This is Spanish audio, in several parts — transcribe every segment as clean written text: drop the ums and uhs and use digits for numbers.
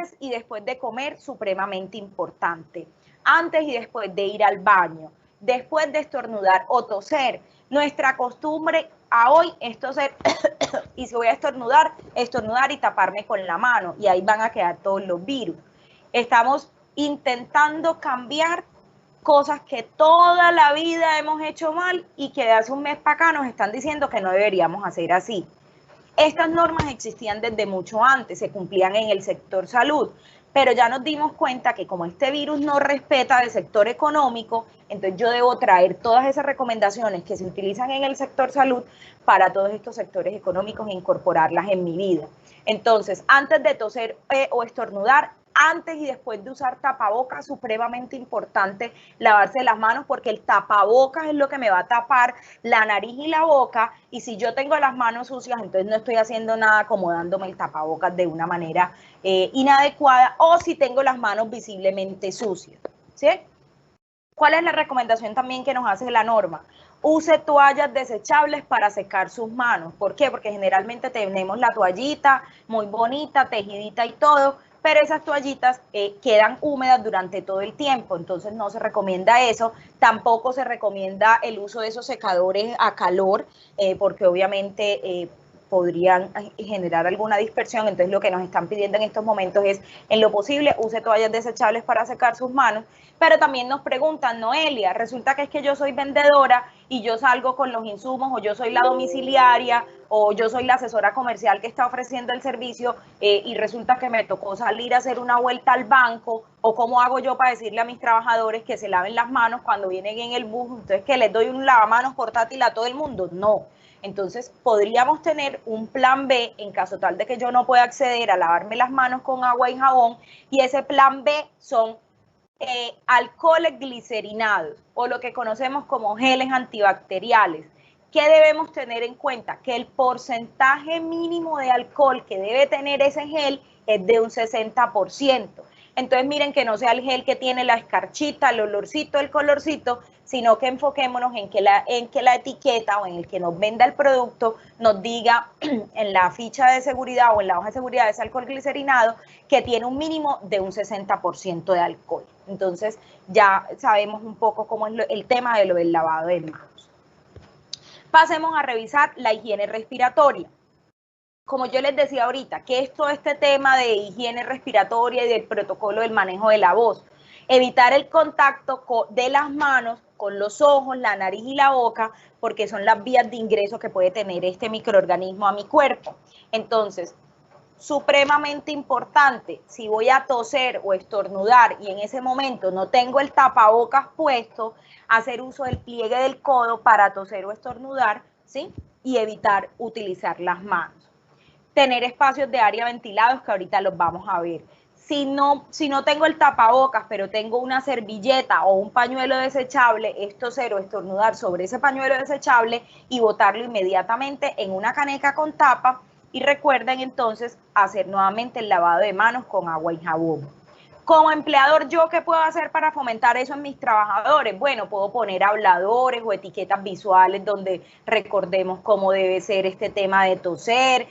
antes y después de comer, supremamente importante. Antes y después de ir al baño, después de estornudar o toser. Nuestra costumbre a hoy es toser y si voy a estornudar y taparme con la mano y ahí van a quedar todos los virus. Estamos intentando cambiar cosas que toda la vida hemos hecho mal y que de hace un mes para acá nos están diciendo que no deberíamos hacer así. Estas normas existían desde mucho antes, se cumplían en el sector salud, pero ya nos dimos cuenta que como este virus no respeta el sector económico, entonces yo debo traer todas esas recomendaciones que se utilizan en el sector salud para todos estos sectores económicos e incorporarlas en mi vida. Entonces, antes de toser o estornudar, antes y después de usar tapabocas, supremamente importante lavarse las manos porque el tapabocas es lo que me va a tapar la nariz y la boca y si yo tengo las manos sucias, entonces no estoy haciendo nada acomodándome el tapabocas de una manera inadecuada o si tengo las manos visiblemente sucias, ¿sí? ¿Cuál es la recomendación también que nos hace la norma? Use toallas desechables para secar sus manos. ¿Por qué? Porque generalmente tenemos la toallita muy bonita, tejidita y todo, pero esas toallitas quedan húmedas durante todo el tiempo, entonces no se recomienda eso. Tampoco se recomienda el uso de esos secadores a calor, porque obviamente podrían generar alguna dispersión, entonces lo que nos están pidiendo en estos momentos es, en lo posible, use toallas desechables para secar sus manos, pero también nos preguntan, Noelia, resulta que es que yo soy vendedora y yo salgo con los insumos, o yo soy la domiciliaria, o yo soy la asesora comercial que está ofreciendo el servicio y resulta que me tocó salir a hacer una vuelta al banco, o cómo hago yo para decirle a mis trabajadores que se laven las manos cuando vienen en el bus, entonces que les doy un lavamanos portátil a todo el mundo, no. Entonces, podríamos tener un plan B en caso tal de que yo no pueda acceder a lavarme las manos con agua y jabón, y ese plan B son alcoholes glicerinados o lo que conocemos como geles antibacteriales. ¿Qué debemos tener en cuenta? Que el porcentaje mínimo de alcohol que debe tener ese gel es de un 60%. Entonces miren que no sea el gel que tiene la escarchita, el olorcito, el colorcito, sino que enfoquémonos en que la etiqueta o en el que nos venda el producto nos diga en la ficha de seguridad o en la hoja de seguridad de ese alcohol glicerinado que tiene un mínimo de un 60% de alcohol. Entonces ya sabemos un poco cómo es el tema de lo del lavado de manos. Pasemos a revisar la higiene respiratoria. Como yo les decía ahorita, ¿qué es todo este tema de higiene respiratoria y del protocolo del manejo de la voz? Evitar el contacto de las manos con los ojos, la nariz y la boca, porque son las vías de ingreso que puede tener este microorganismo a mi cuerpo. Entonces, supremamente importante, si voy a toser o estornudar y en ese momento no tengo el tapabocas puesto, hacer uso del pliegue del codo para toser o estornudar, ¿sí? Y evitar utilizar las manos. Tener espacios de área ventilados, que ahorita los vamos a ver. Si no tengo el tapabocas, pero tengo una servilleta o un pañuelo desechable, es toser o estornudar sobre ese pañuelo desechable y botarlo inmediatamente en una caneca con tapa. Y recuerden entonces hacer nuevamente el lavado de manos con agua y jabón. Como empleador, ¿yo qué puedo hacer para fomentar eso en mis trabajadores? Bueno, puedo poner habladores o etiquetas visuales donde recordemos cómo debe ser este tema de toser,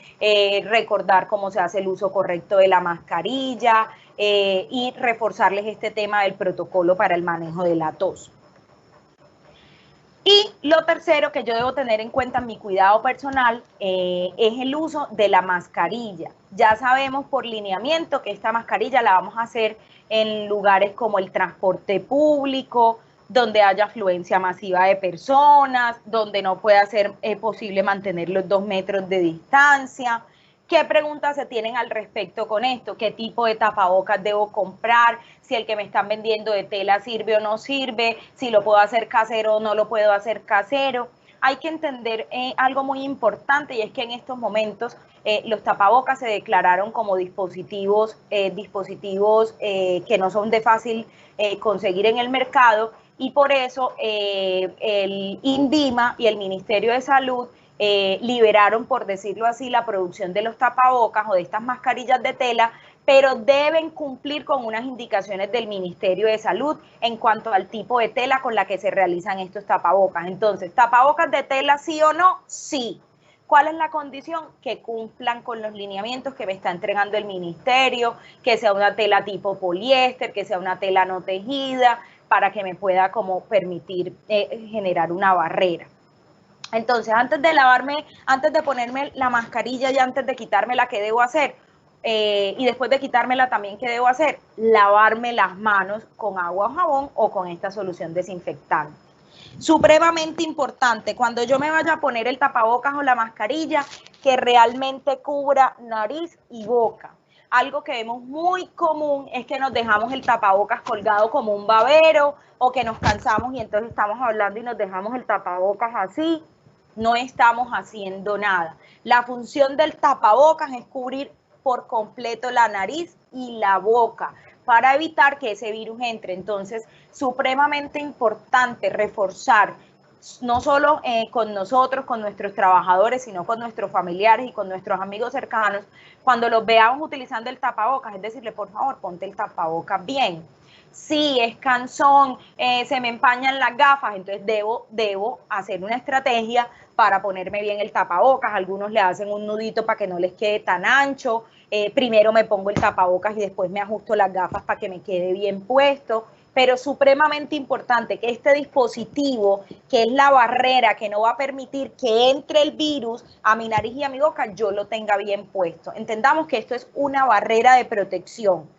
recordar cómo se hace el uso correcto de la mascarilla y reforzarles este tema del protocolo para el manejo de la tos. Y lo tercero que yo debo tener en cuenta en mi cuidado personal es el uso de la mascarilla. Ya sabemos por lineamiento que esta mascarilla la vamos a hacer en lugares como el transporte público, donde haya afluencia masiva de personas, donde no pueda ser posible mantener los 2 metros de distancia. ¿Qué preguntas se tienen al respecto con esto? ¿Qué tipo de tapabocas debo comprar? Si el que me están vendiendo de tela sirve o no sirve, si lo puedo hacer casero o no lo puedo hacer casero. Hay que entender algo muy importante y es que en estos momentos los tapabocas se declararon como dispositivos que no son de fácil conseguir en el mercado y por eso el INVIMA y el Ministerio de Salud liberaron, por decirlo así, la producción de los tapabocas o de estas mascarillas de tela, pero deben cumplir con unas indicaciones del Ministerio de Salud en cuanto al tipo de tela con la que se realizan estos tapabocas. Entonces, ¿tapabocas de tela sí o no? Sí. ¿Cuál es la condición? Que cumplan con los lineamientos que me está entregando el ministerio, que sea una tela tipo poliéster, que sea una tela no tejida, para que me pueda como permitir generar una barrera. Entonces, antes de lavarme, antes de ponerme la mascarilla y antes de quitármela, ¿qué debo hacer? Y después de quitármela también, ¿qué debo hacer? Lavarme las manos con agua o jabón o con esta solución desinfectante. Supremamente importante, cuando yo me vaya a poner el tapabocas o la mascarilla, que realmente cubra nariz y boca. Algo que vemos muy común es que nos dejamos el tapabocas colgado como un babero o que nos cansamos y entonces estamos hablando y nos dejamos el tapabocas así. No estamos haciendo nada. La función del tapabocas es cubrir por completo la nariz y la boca para evitar que ese virus entre. Entonces, supremamente importante reforzar no solo con nosotros, con nuestros trabajadores, sino con nuestros familiares y con nuestros amigos cercanos, cuando los veamos utilizando el tapabocas, es decirle, por favor, ponte el tapabocas bien. Sí, es cansón, se me empañan las gafas, entonces debo hacer una estrategia para ponerme bien el tapabocas. Algunos le hacen un nudito para que no les quede tan ancho. Primero me pongo el tapabocas y después me ajusto las gafas para que me quede bien puesto. Pero supremamente importante que este dispositivo, que es la barrera que no va a permitir que entre el virus a mi nariz y a mi boca, yo lo tenga bien puesto. Entendamos que esto es una barrera de protección.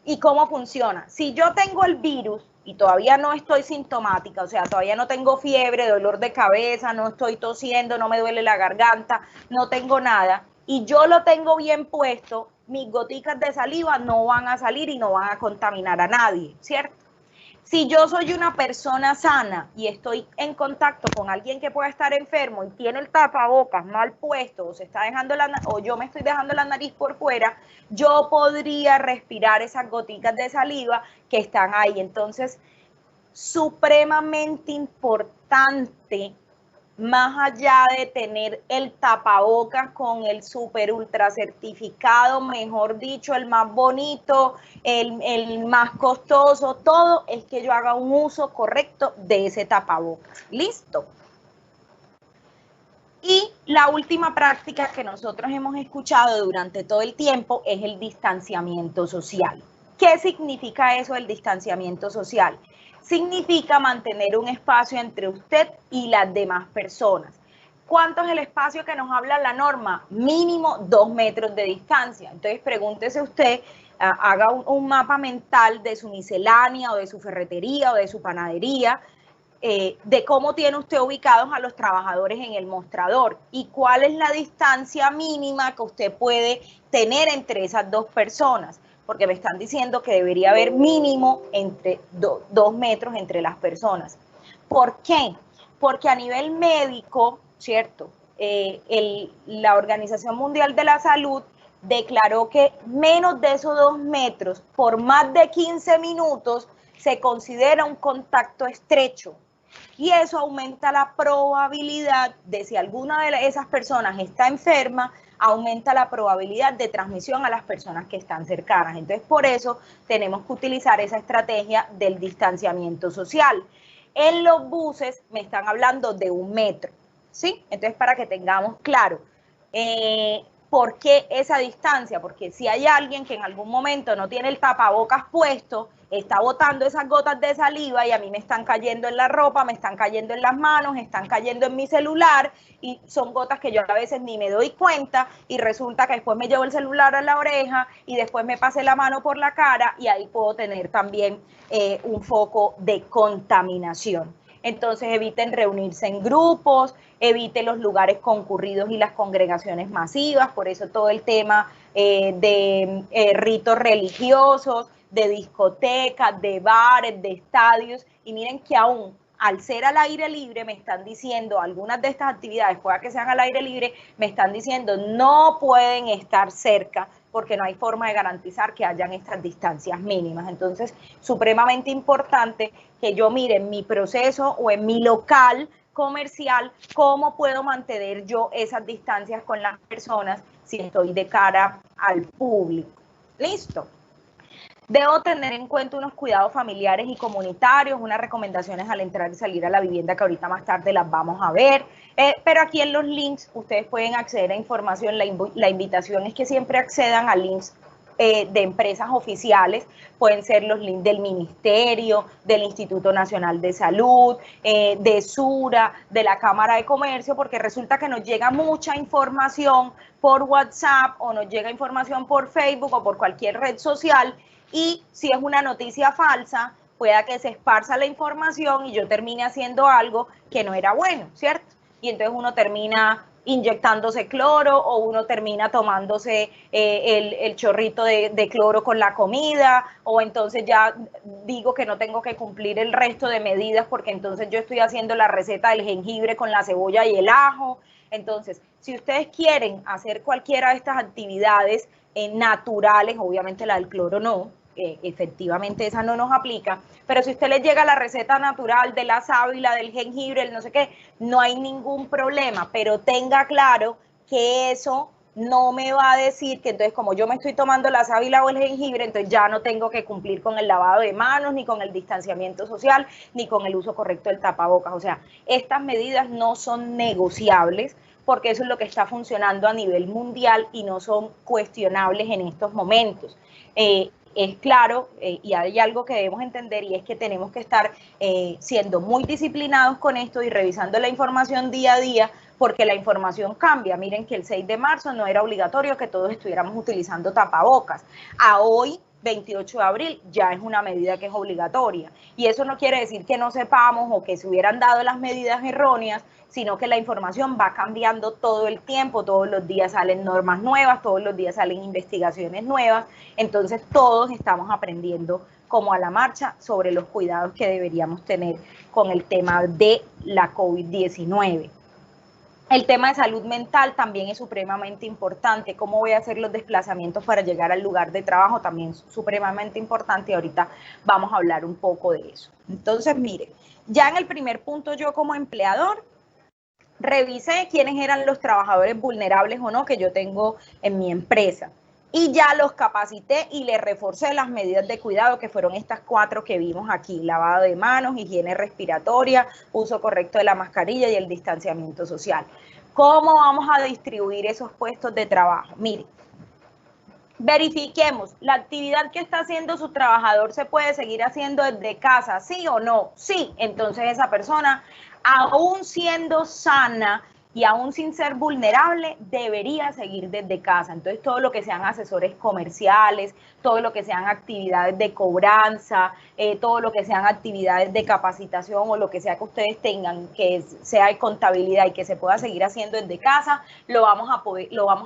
¿Y cómo funciona? Si yo tengo el virus y todavía no estoy sintomática, o sea, todavía no tengo fiebre, dolor de cabeza, no estoy tosiendo, no me duele la garganta, no tengo nada, y yo lo tengo bien puesto, mis goticas de saliva no van a salir y no van a contaminar a nadie, ¿cierto? Si yo soy una persona sana y estoy en contacto con alguien que pueda estar enfermo y tiene el tapabocas mal puesto o se está dejando o yo me estoy dejando la nariz por fuera, yo podría respirar esas goticas de saliva que están ahí. Entonces, supremamente importante, más allá de tener el tapabocas con el super ultra certificado, mejor dicho, el más bonito, el más costoso, todo es que yo haga un uso correcto de ese tapabocas. ¿Listo? Y la última práctica que nosotros hemos escuchado durante todo el tiempo es el distanciamiento social. ¿Qué significa eso, el distanciamiento social? Significa mantener un espacio entre usted y las demás personas. ¿Cuánto es el espacio que nos habla la norma? Mínimo 2 metros de distancia. Entonces pregúntese usted, haga un mapa mental de su miscelánea o de su ferretería o de su panadería, de cómo tiene usted ubicados a los trabajadores en el mostrador y cuál es la distancia mínima que usted puede tener entre esas dos personas, porque me están diciendo que debería haber mínimo entre 2 metros entre las personas. ¿Por qué? Porque a nivel médico, ¿cierto? La Organización Mundial de la Salud declaró que menos de esos 2 metros por más de 15 minutos se considera un contacto estrecho. Y eso aumenta la probabilidad de, si alguna de esas personas está enferma, aumenta la probabilidad de transmisión a las personas que están cercanas. Entonces, por eso tenemos que utilizar esa estrategia del distanciamiento social. En los buses me están hablando de 1 metro, ¿sí? Entonces, para que tengamos claro, ¿por qué esa distancia? Porque si hay alguien que en algún momento no tiene el tapabocas puesto, está botando esas gotas de saliva y a mí me están cayendo en la ropa, me están cayendo en las manos, están cayendo en mi celular y son gotas que yo a veces ni me doy cuenta y resulta que después me llevo el celular a la oreja y después me pasé la mano por la cara y ahí puedo tener también un foco de contaminación. Entonces eviten reunirse en grupos, eviten los lugares concurridos y las congregaciones masivas, por eso todo el tema de ritos religiosos, de discotecas, de bares, de estadios, y miren que aún al ser al aire libre me están diciendo, algunas de estas actividades, pueda que sean al aire libre, me están diciendo no pueden estar cerca porque no hay forma de garantizar que hayan estas distancias mínimas. Entonces, supremamente importante que yo mire en mi proceso o en mi local comercial cómo puedo mantener yo esas distancias con las personas si estoy de cara al público. ¿Listo? Debo tener en cuenta unos cuidados familiares y comunitarios, unas recomendaciones al entrar y salir a la vivienda que ahorita más tarde las vamos a ver. Pero aquí en los links ustedes pueden acceder a información. La invitación es que siempre accedan a links de empresas oficiales, pueden ser los links del Ministerio, del Instituto Nacional de Salud, de SURA, de la Cámara de Comercio, porque resulta que nos llega mucha información por WhatsApp o nos llega información por Facebook o por cualquier red social, y si es una noticia falsa, pueda que se esparza la información y yo termine haciendo algo que no era bueno, ¿cierto? Y entonces uno termina inyectándose cloro o uno termina tomándose el chorrito de cloro con la comida, o entonces ya digo que no tengo que cumplir el resto de medidas porque entonces yo estoy haciendo la receta del jengibre con la cebolla y el ajo. Entonces, si ustedes quieren hacer cualquiera de estas actividades naturales, obviamente la del cloro no, efectivamente esa no nos aplica, pero si usted le llega la receta natural de la sábila, del jengibre, el no sé qué, no hay ningún problema, pero tenga claro que eso no me va a decir que entonces como yo me estoy tomando la sábila o el jengibre, entonces ya no tengo que cumplir con el lavado de manos, ni con el distanciamiento social, ni con el uso correcto del tapabocas. O sea, estas medidas no son negociables porque eso es lo que está funcionando a nivel mundial y no son cuestionables en estos momentos. Es claro, y hay algo que debemos entender, y es que tenemos que estar siendo muy disciplinados con esto y revisando la información día a día, porque la información cambia. Miren que el 6 de marzo no era obligatorio que todos estuviéramos utilizando tapabocas. A hoy, 28 de abril, ya es una medida que es obligatoria. Y eso no quiere decir que no sepamos o que se hubieran dado las medidas erróneas, sino que la información va cambiando todo el tiempo, todos los días salen normas nuevas, todos los días salen investigaciones nuevas, entonces todos estamos aprendiendo como a la marcha sobre los cuidados que deberíamos tener con el tema de la COVID-19. El tema de salud mental también es supremamente importante. ¿Cómo voy a hacer los desplazamientos para llegar al lugar de trabajo? También es supremamente importante y ahorita vamos a hablar un poco de eso. Entonces, mire, ya en el primer punto yo como empleador revisé quiénes eran los trabajadores vulnerables o no que yo tengo en mi empresa. Y ya los capacité y les reforcé las medidas de cuidado, que fueron estas 4 que vimos aquí: lavado de manos, higiene respiratoria, uso correcto de la mascarilla y el distanciamiento social. ¿Cómo vamos a distribuir esos puestos de trabajo? Mire, verifiquemos, ¿la actividad que está haciendo su trabajador se puede seguir haciendo desde casa, sí o no? Sí, entonces esa persona, aún siendo sana y aún sin ser vulnerable, debería seguir desde casa. Entonces, todo lo que sean asesores comerciales, todo lo que sean actividades de cobranza, todo lo que sean actividades de capacitación o lo que sea que ustedes tengan, que sea de contabilidad y que se pueda seguir haciendo desde casa, lo vamos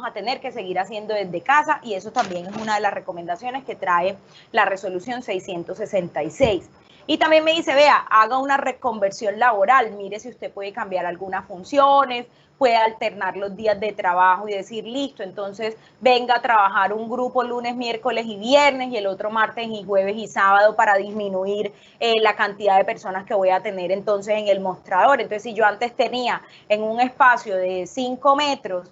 a tener que seguir haciendo desde casa, y eso también es una de las recomendaciones que trae la resolución 666. Y también me dice, vea, haga una reconversión laboral, mire si usted puede cambiar algunas funciones, puede alternar los días de trabajo y decir, listo, entonces venga a trabajar un grupo lunes, miércoles y viernes y el otro martes y jueves y sábado para disminuir la cantidad de personas que voy a tener entonces en el mostrador. Entonces, si yo antes tenía en un espacio de 5 metros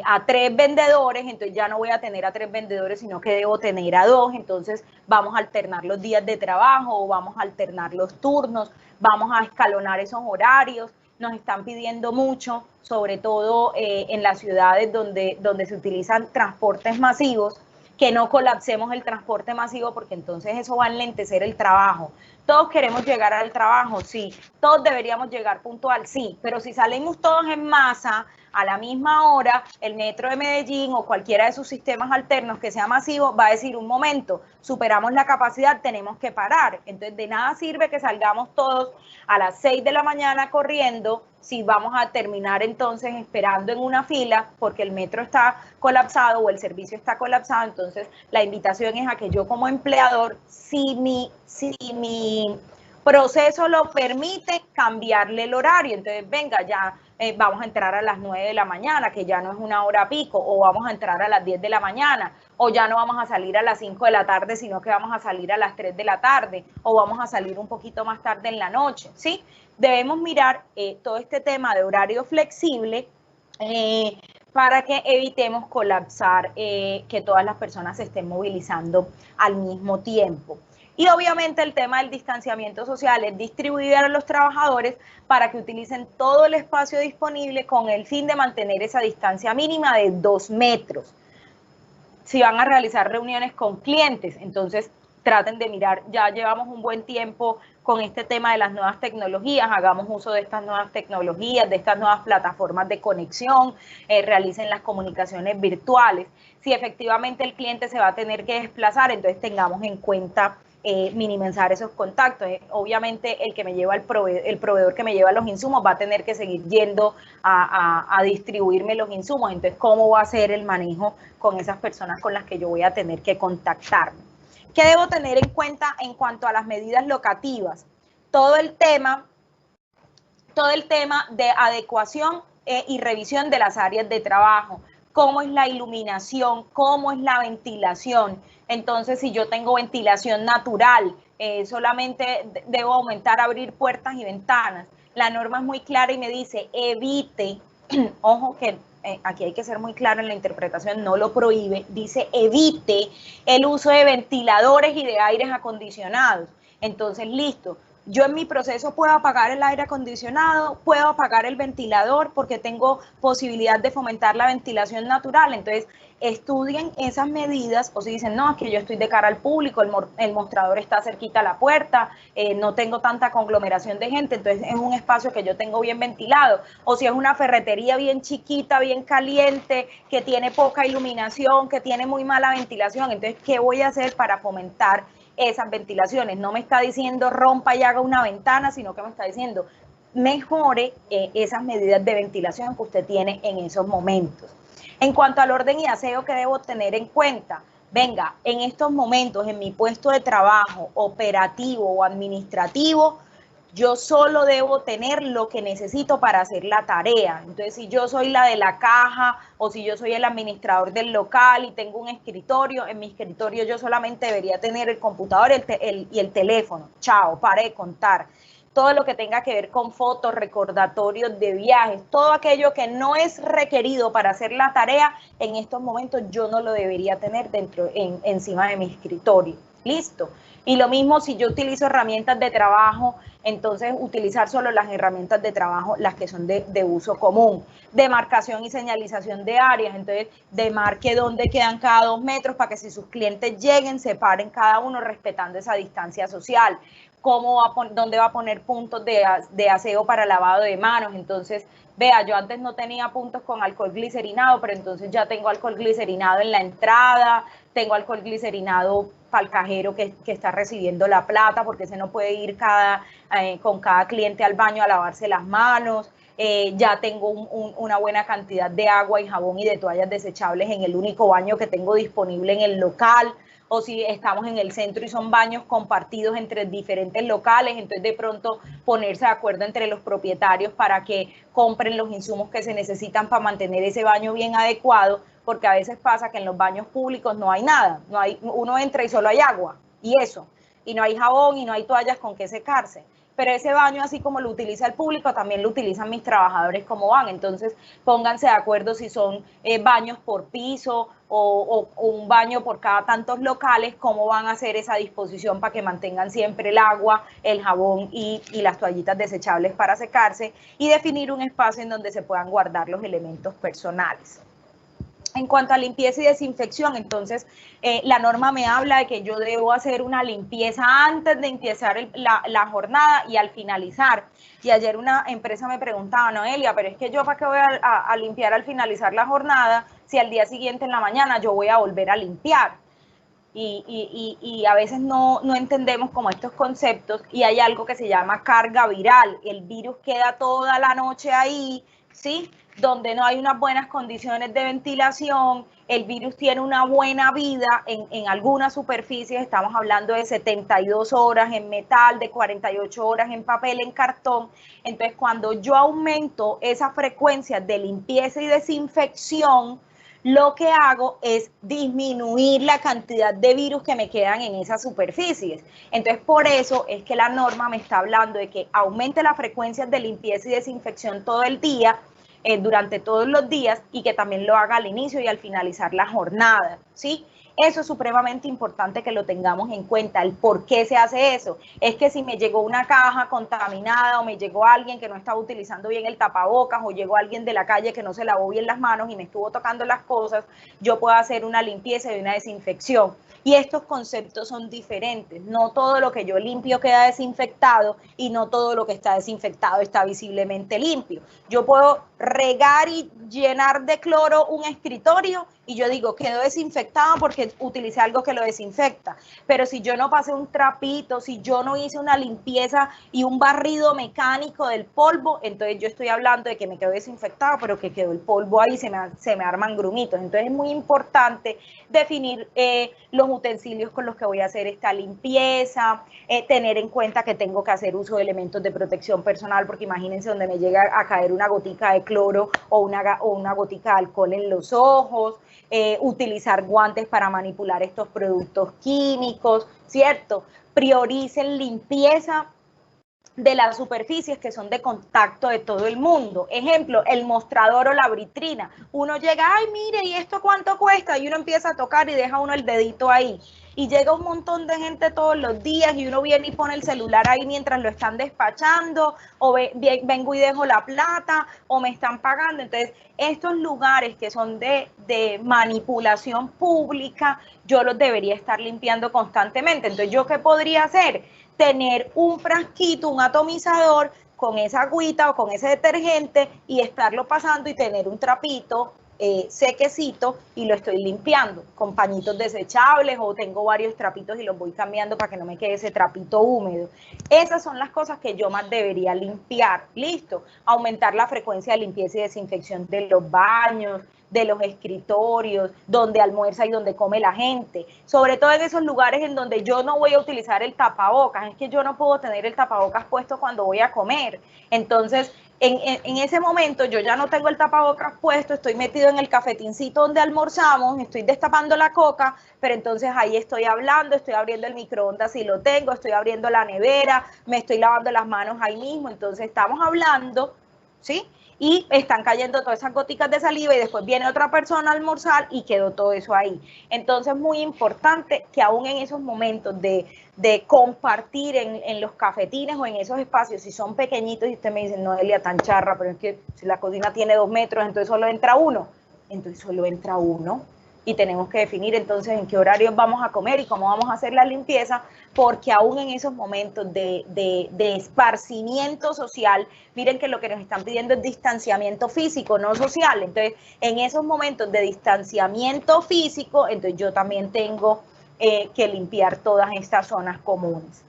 a 3 vendedores, entonces ya no voy a tener a 3 vendedores, sino que debo tener a 2, entonces vamos a alternar los días de trabajo, o vamos a alternar los turnos, vamos a escalonar esos horarios. Nos están pidiendo mucho, sobre todo en las ciudades donde se utilizan transportes masivos, que no colapsemos el transporte masivo, porque entonces eso va a enlentecer el trabajo. Todos queremos llegar al trabajo, sí. Todos deberíamos llegar puntual, sí. Pero si salimos todos en masa a la misma hora, el metro de Medellín o cualquiera de sus sistemas alternos que sea masivo va a decir, un momento, superamos la capacidad, tenemos que parar. Entonces, de nada sirve que salgamos todos a las 6 de la mañana corriendo si vamos a terminar entonces esperando en una fila porque el metro está colapsado o el servicio está colapsado. Entonces, la invitación es a que yo como empleador, si mi proceso lo permite, cambiarle el horario. Entonces, venga, ya vamos a entrar a las 9 de la mañana, que ya no es una hora pico, o vamos a entrar a las 10 de la mañana, o ya no vamos a salir a las 5 de la tarde, sino que vamos a salir a las 3 de la tarde, o vamos a salir un poquito más tarde en la noche, ¿sí? Debemos mirar todo este tema de horario flexible, para que evitemos colapsar, que todas las personas se estén movilizando al mismo tiempo. Y obviamente el tema del distanciamiento social es distribuir a los trabajadores para que utilicen todo el espacio disponible con el fin de mantener esa distancia mínima de 2 metros. Si van a realizar reuniones con clientes, entonces traten de mirar, ya llevamos un buen tiempo con este tema de las nuevas tecnologías, hagamos uso de estas nuevas tecnologías, de estas nuevas plataformas de conexión, realicen las comunicaciones virtuales. Si efectivamente el cliente se va a tener que desplazar, entonces tengamos en cuenta minimizar esos contactos. Obviamente el que me lleva el proveedor que me lleva los insumos va a tener que seguir yendo a distribuirme los insumos, entonces ¿cómo va a ser el manejo con esas personas con las que yo voy a tener que contactarme? ¿Qué debo tener en cuenta en cuanto a las medidas locativas? Todo el tema de adecuación y revisión de las áreas de trabajo, cómo es la iluminación, cómo es la ventilación. Entonces, si yo tengo ventilación natural, solamente debo aumentar, abrir puertas y ventanas. La norma es muy clara y me dice, evite, ojo que aquí hay que ser muy claro en la interpretación, no lo prohíbe, dice evite el uso de ventiladores y de aires acondicionados. Entonces, listo. Yo en mi proceso puedo apagar el aire acondicionado, puedo apagar el ventilador porque tengo posibilidad de fomentar la ventilación natural. Entonces, estudien esas medidas, o si dicen, no, es que yo estoy de cara al público, el mostrador está cerquita a la puerta, no tengo tanta conglomeración de gente, entonces es un espacio que yo tengo bien ventilado. O si es una ferretería bien chiquita, bien caliente, que tiene poca iluminación, que tiene muy mala ventilación, entonces, ¿qué voy a hacer para fomentar esas ventilaciones? No me está diciendo rompa y haga una ventana, sino que me está diciendo mejore esas medidas de ventilación que usted tiene en esos momentos. En cuanto al orden y aseo que debo tener en cuenta, venga, en estos momentos en mi puesto de trabajo operativo o administrativo, yo solo debo tener lo que necesito para hacer la tarea. Entonces, si yo soy la de la caja o si yo soy el administrador del local y tengo un escritorio, en mi escritorio yo solamente debería tener el computador y el teléfono. Chao, pare de contar. Todo lo que tenga que ver con fotos, recordatorios de viajes, todo aquello que no es requerido para hacer la tarea, en estos momentos yo no lo debería tener encima de mi escritorio. Listo. Y lo mismo si yo utilizo herramientas de trabajo, entonces utilizar solo las herramientas de trabajo, las que son de uso común. Demarcación y señalización de áreas, entonces demarque dónde quedan cada 2 metros para que si sus clientes lleguen, se paren cada uno respetando esa distancia social. Dónde va a poner puntos de aseo para lavado de manos. Entonces, vea, yo antes no tenía puntos con alcohol glicerinado, pero entonces ya tengo alcohol glicerinado en la entrada, tengo alcohol glicerinado para el cajero que está recibiendo la plata, porque ese no puede ir con cada cliente al baño a lavarse las manos. Ya tengo una buena cantidad de agua y jabón y de toallas desechables en el único baño que tengo disponible en el local. O si estamos en el centro y son baños compartidos entre diferentes locales, entonces de pronto ponerse de acuerdo entre los propietarios para que compren los insumos que se necesitan para mantener ese baño bien adecuado, porque a veces pasa que en los baños públicos no hay nada, uno entra y solo hay agua, y eso, y no hay jabón y no hay toallas con que secarse. Pero ese baño, así como lo utiliza el público, también lo utilizan mis trabajadores como van. Entonces, pónganse de acuerdo si son baños por piso o un baño por cada tantos locales, cómo van a hacer esa disposición para que mantengan siempre el agua, el jabón y las toallitas desechables para secarse, y definir un espacio en donde se puedan guardar los elementos personales. En cuanto a limpieza y desinfección, entonces la norma me habla de que yo debo hacer una limpieza antes de empezar la jornada y al finalizar. Y ayer una empresa me preguntaba, Noelia, pero es que yo para qué voy a limpiar al finalizar la jornada si al día siguiente en la mañana yo voy a volver a limpiar. Y a veces no entendemos como estos conceptos, y hay algo que se llama carga viral. El virus queda toda la noche ahí, ¿sí? Donde no hay unas buenas condiciones de ventilación, el virus tiene una buena vida en algunas superficies, estamos hablando de 72 horas en metal, de 48 horas en papel, en cartón. Entonces, cuando yo aumento esa frecuencia de limpieza y desinfección, lo que hago es disminuir la cantidad de virus que me quedan en esas superficies. Entonces, por eso es que la norma me está hablando de que aumente las frecuencias de limpieza y desinfección todo el día, durante todos los días y que también lo haga al inicio y al finalizar la jornada, ¿sí? Eso es supremamente importante que lo tengamos en cuenta. El por qué se hace eso es que si me llegó una caja contaminada o me llegó alguien que no estaba utilizando bien el tapabocas o llegó alguien de la calle que no se lavó bien las manos y me estuvo tocando las cosas, yo puedo hacer una limpieza y una desinfección. Y estos conceptos son diferentes. No todo lo que yo limpio queda desinfectado y no todo lo que está desinfectado está visiblemente limpio. Yo puedo regar y llenar de cloro un escritorio y yo digo, quedó desinfectado porque utilicé algo que lo desinfecta. Pero si yo no pasé un trapito, si yo no hice una limpieza y un barrido mecánico del polvo, entonces yo estoy hablando de que me quedó desinfectado, pero que quedó el polvo ahí, se me arman grumitos. Entonces es muy importante definir los utensilios con los que voy a hacer esta limpieza, tener en cuenta que tengo que hacer uso de elementos de protección personal, porque imagínense donde me llega a caer una gotica de cloro o una gotica de alcohol en los ojos, utilizar guantes para manipular estos productos químicos, ¿cierto? Prioricen limpieza de las superficies que son de contacto de todo el mundo. Ejemplo, el mostrador o la vitrina. Uno llega, ay, mire, ¿y esto cuánto cuesta? Y uno empieza a tocar y deja uno el dedito ahí. Y llega un montón de gente todos los días y uno viene y pone el celular ahí mientras lo están despachando, o vengo y dejo la plata, o me están pagando. Entonces, estos lugares que son de manipulación pública, yo los debería estar limpiando constantemente. Entonces, ¿yo qué podría hacer? Tener un frasquito, un atomizador con esa agüita o con ese detergente y estarlo pasando y tener un trapito sequecito y lo estoy limpiando con pañitos desechables o tengo varios trapitos y los voy cambiando para que no me quede ese trapito húmedo. Esas son las cosas que yo más debería limpiar. Listo. Aumentar la frecuencia de limpieza y desinfección de los baños, de los escritorios, donde almuerza y donde come la gente, sobre todo en esos lugares en donde yo no voy a utilizar el tapabocas, es que yo no puedo tener el tapabocas puesto cuando voy a comer, entonces en ese momento yo ya no tengo el tapabocas puesto, estoy metido en el cafetincito donde almorzamos, estoy destapando la coca, pero entonces ahí estoy hablando, estoy abriendo el microondas si lo tengo, estoy abriendo la nevera, me estoy lavando las manos ahí mismo, entonces estamos hablando, ¿sí? Y están cayendo todas esas goticas de saliva y después viene otra persona a almorzar y quedó todo eso ahí. Entonces es muy importante que aún en esos momentos de compartir en los cafetines o en esos espacios, si son pequeñitos y usted me dice, no, Elia, tan charra, pero es que si la cocina tiene 2 metros, entonces solo entra uno. Entonces solo entra uno. Y tenemos que definir entonces en qué horarios vamos a comer y cómo vamos a hacer la limpieza, porque aún en esos momentos de esparcimiento social, miren que lo que nos están pidiendo es distanciamiento físico, no social. Entonces, en esos momentos de distanciamiento físico, entonces yo también tengo que limpiar todas estas zonas comunes.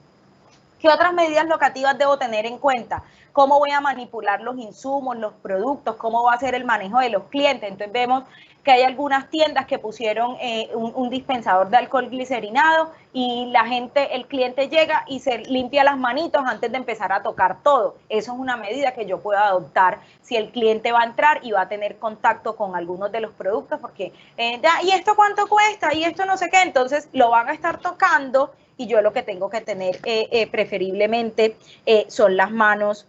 ¿Qué otras medidas locativas debo tener en cuenta? ¿Cómo voy a manipular los insumos, los productos? ¿Cómo va a ser el manejo de los clientes? Entonces vemos que hay algunas tiendas que pusieron un dispensador de alcohol glicerinado y la gente, el cliente llega y se limpia las manitos antes de empezar a tocar todo. Eso es una medida que yo puedo adoptar si el cliente va a entrar y va a tener contacto con algunos de los productos, porque, ¿y esto cuánto cuesta? ¿Y esto no sé qué? Entonces lo van a estar tocando y yo lo que tengo que tener preferiblemente son las manos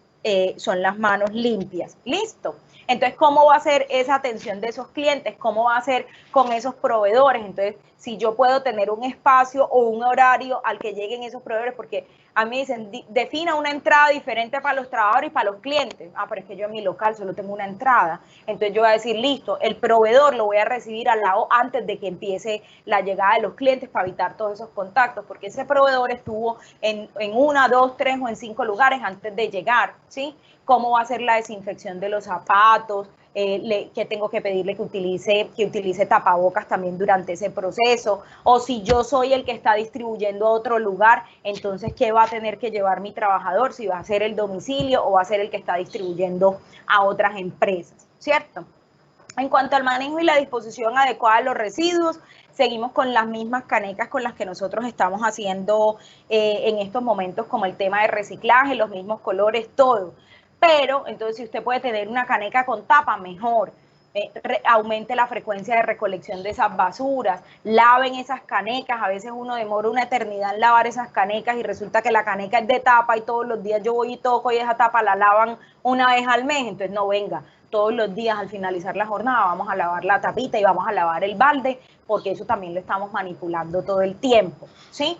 limpias. Listo. Entonces, ¿cómo va a ser esa atención de esos clientes? ¿Cómo va a ser con esos proveedores? Entonces, si yo puedo tener un espacio o un horario al que lleguen esos proveedores, porque a mí me dicen, defina una entrada diferente para los trabajadores y para los clientes. Ah, pero es que yo en mi local solo tengo una entrada. Entonces yo voy a decir, listo, el proveedor lo voy a recibir al lado antes de que empiece la llegada de los clientes para evitar todos esos contactos, porque ese proveedor estuvo en 1, 2, 3 o en 5 lugares antes de llegar, ¿sí? ¿Cómo va a ser la desinfección de los zapatos? Que tengo que pedirle que utilice tapabocas también durante ese proceso, o si yo soy el que está distribuyendo a otro lugar, entonces ¿qué va a tener que llevar mi trabajador? Si va a ser el domicilio o va a ser el que está distribuyendo a otras empresas, ¿cierto? En cuanto al manejo y la disposición adecuada de los residuos, seguimos con las mismas canecas con las que nosotros estamos haciendo en estos momentos, como el tema de reciclaje, los mismos colores, todo. Pero, entonces, si usted puede tener una caneca con tapa, mejor. Aumente la frecuencia de recolección de esas basuras, laven esas canecas, a veces uno demora una eternidad en lavar esas canecas y resulta que la caneca es de tapa y todos los días yo voy y toco y esa tapa la lavan una vez al mes, entonces no venga, todos los días al finalizar la jornada vamos a lavar la tapita y vamos a lavar el balde, porque eso también lo estamos manipulando todo el tiempo, ¿sí?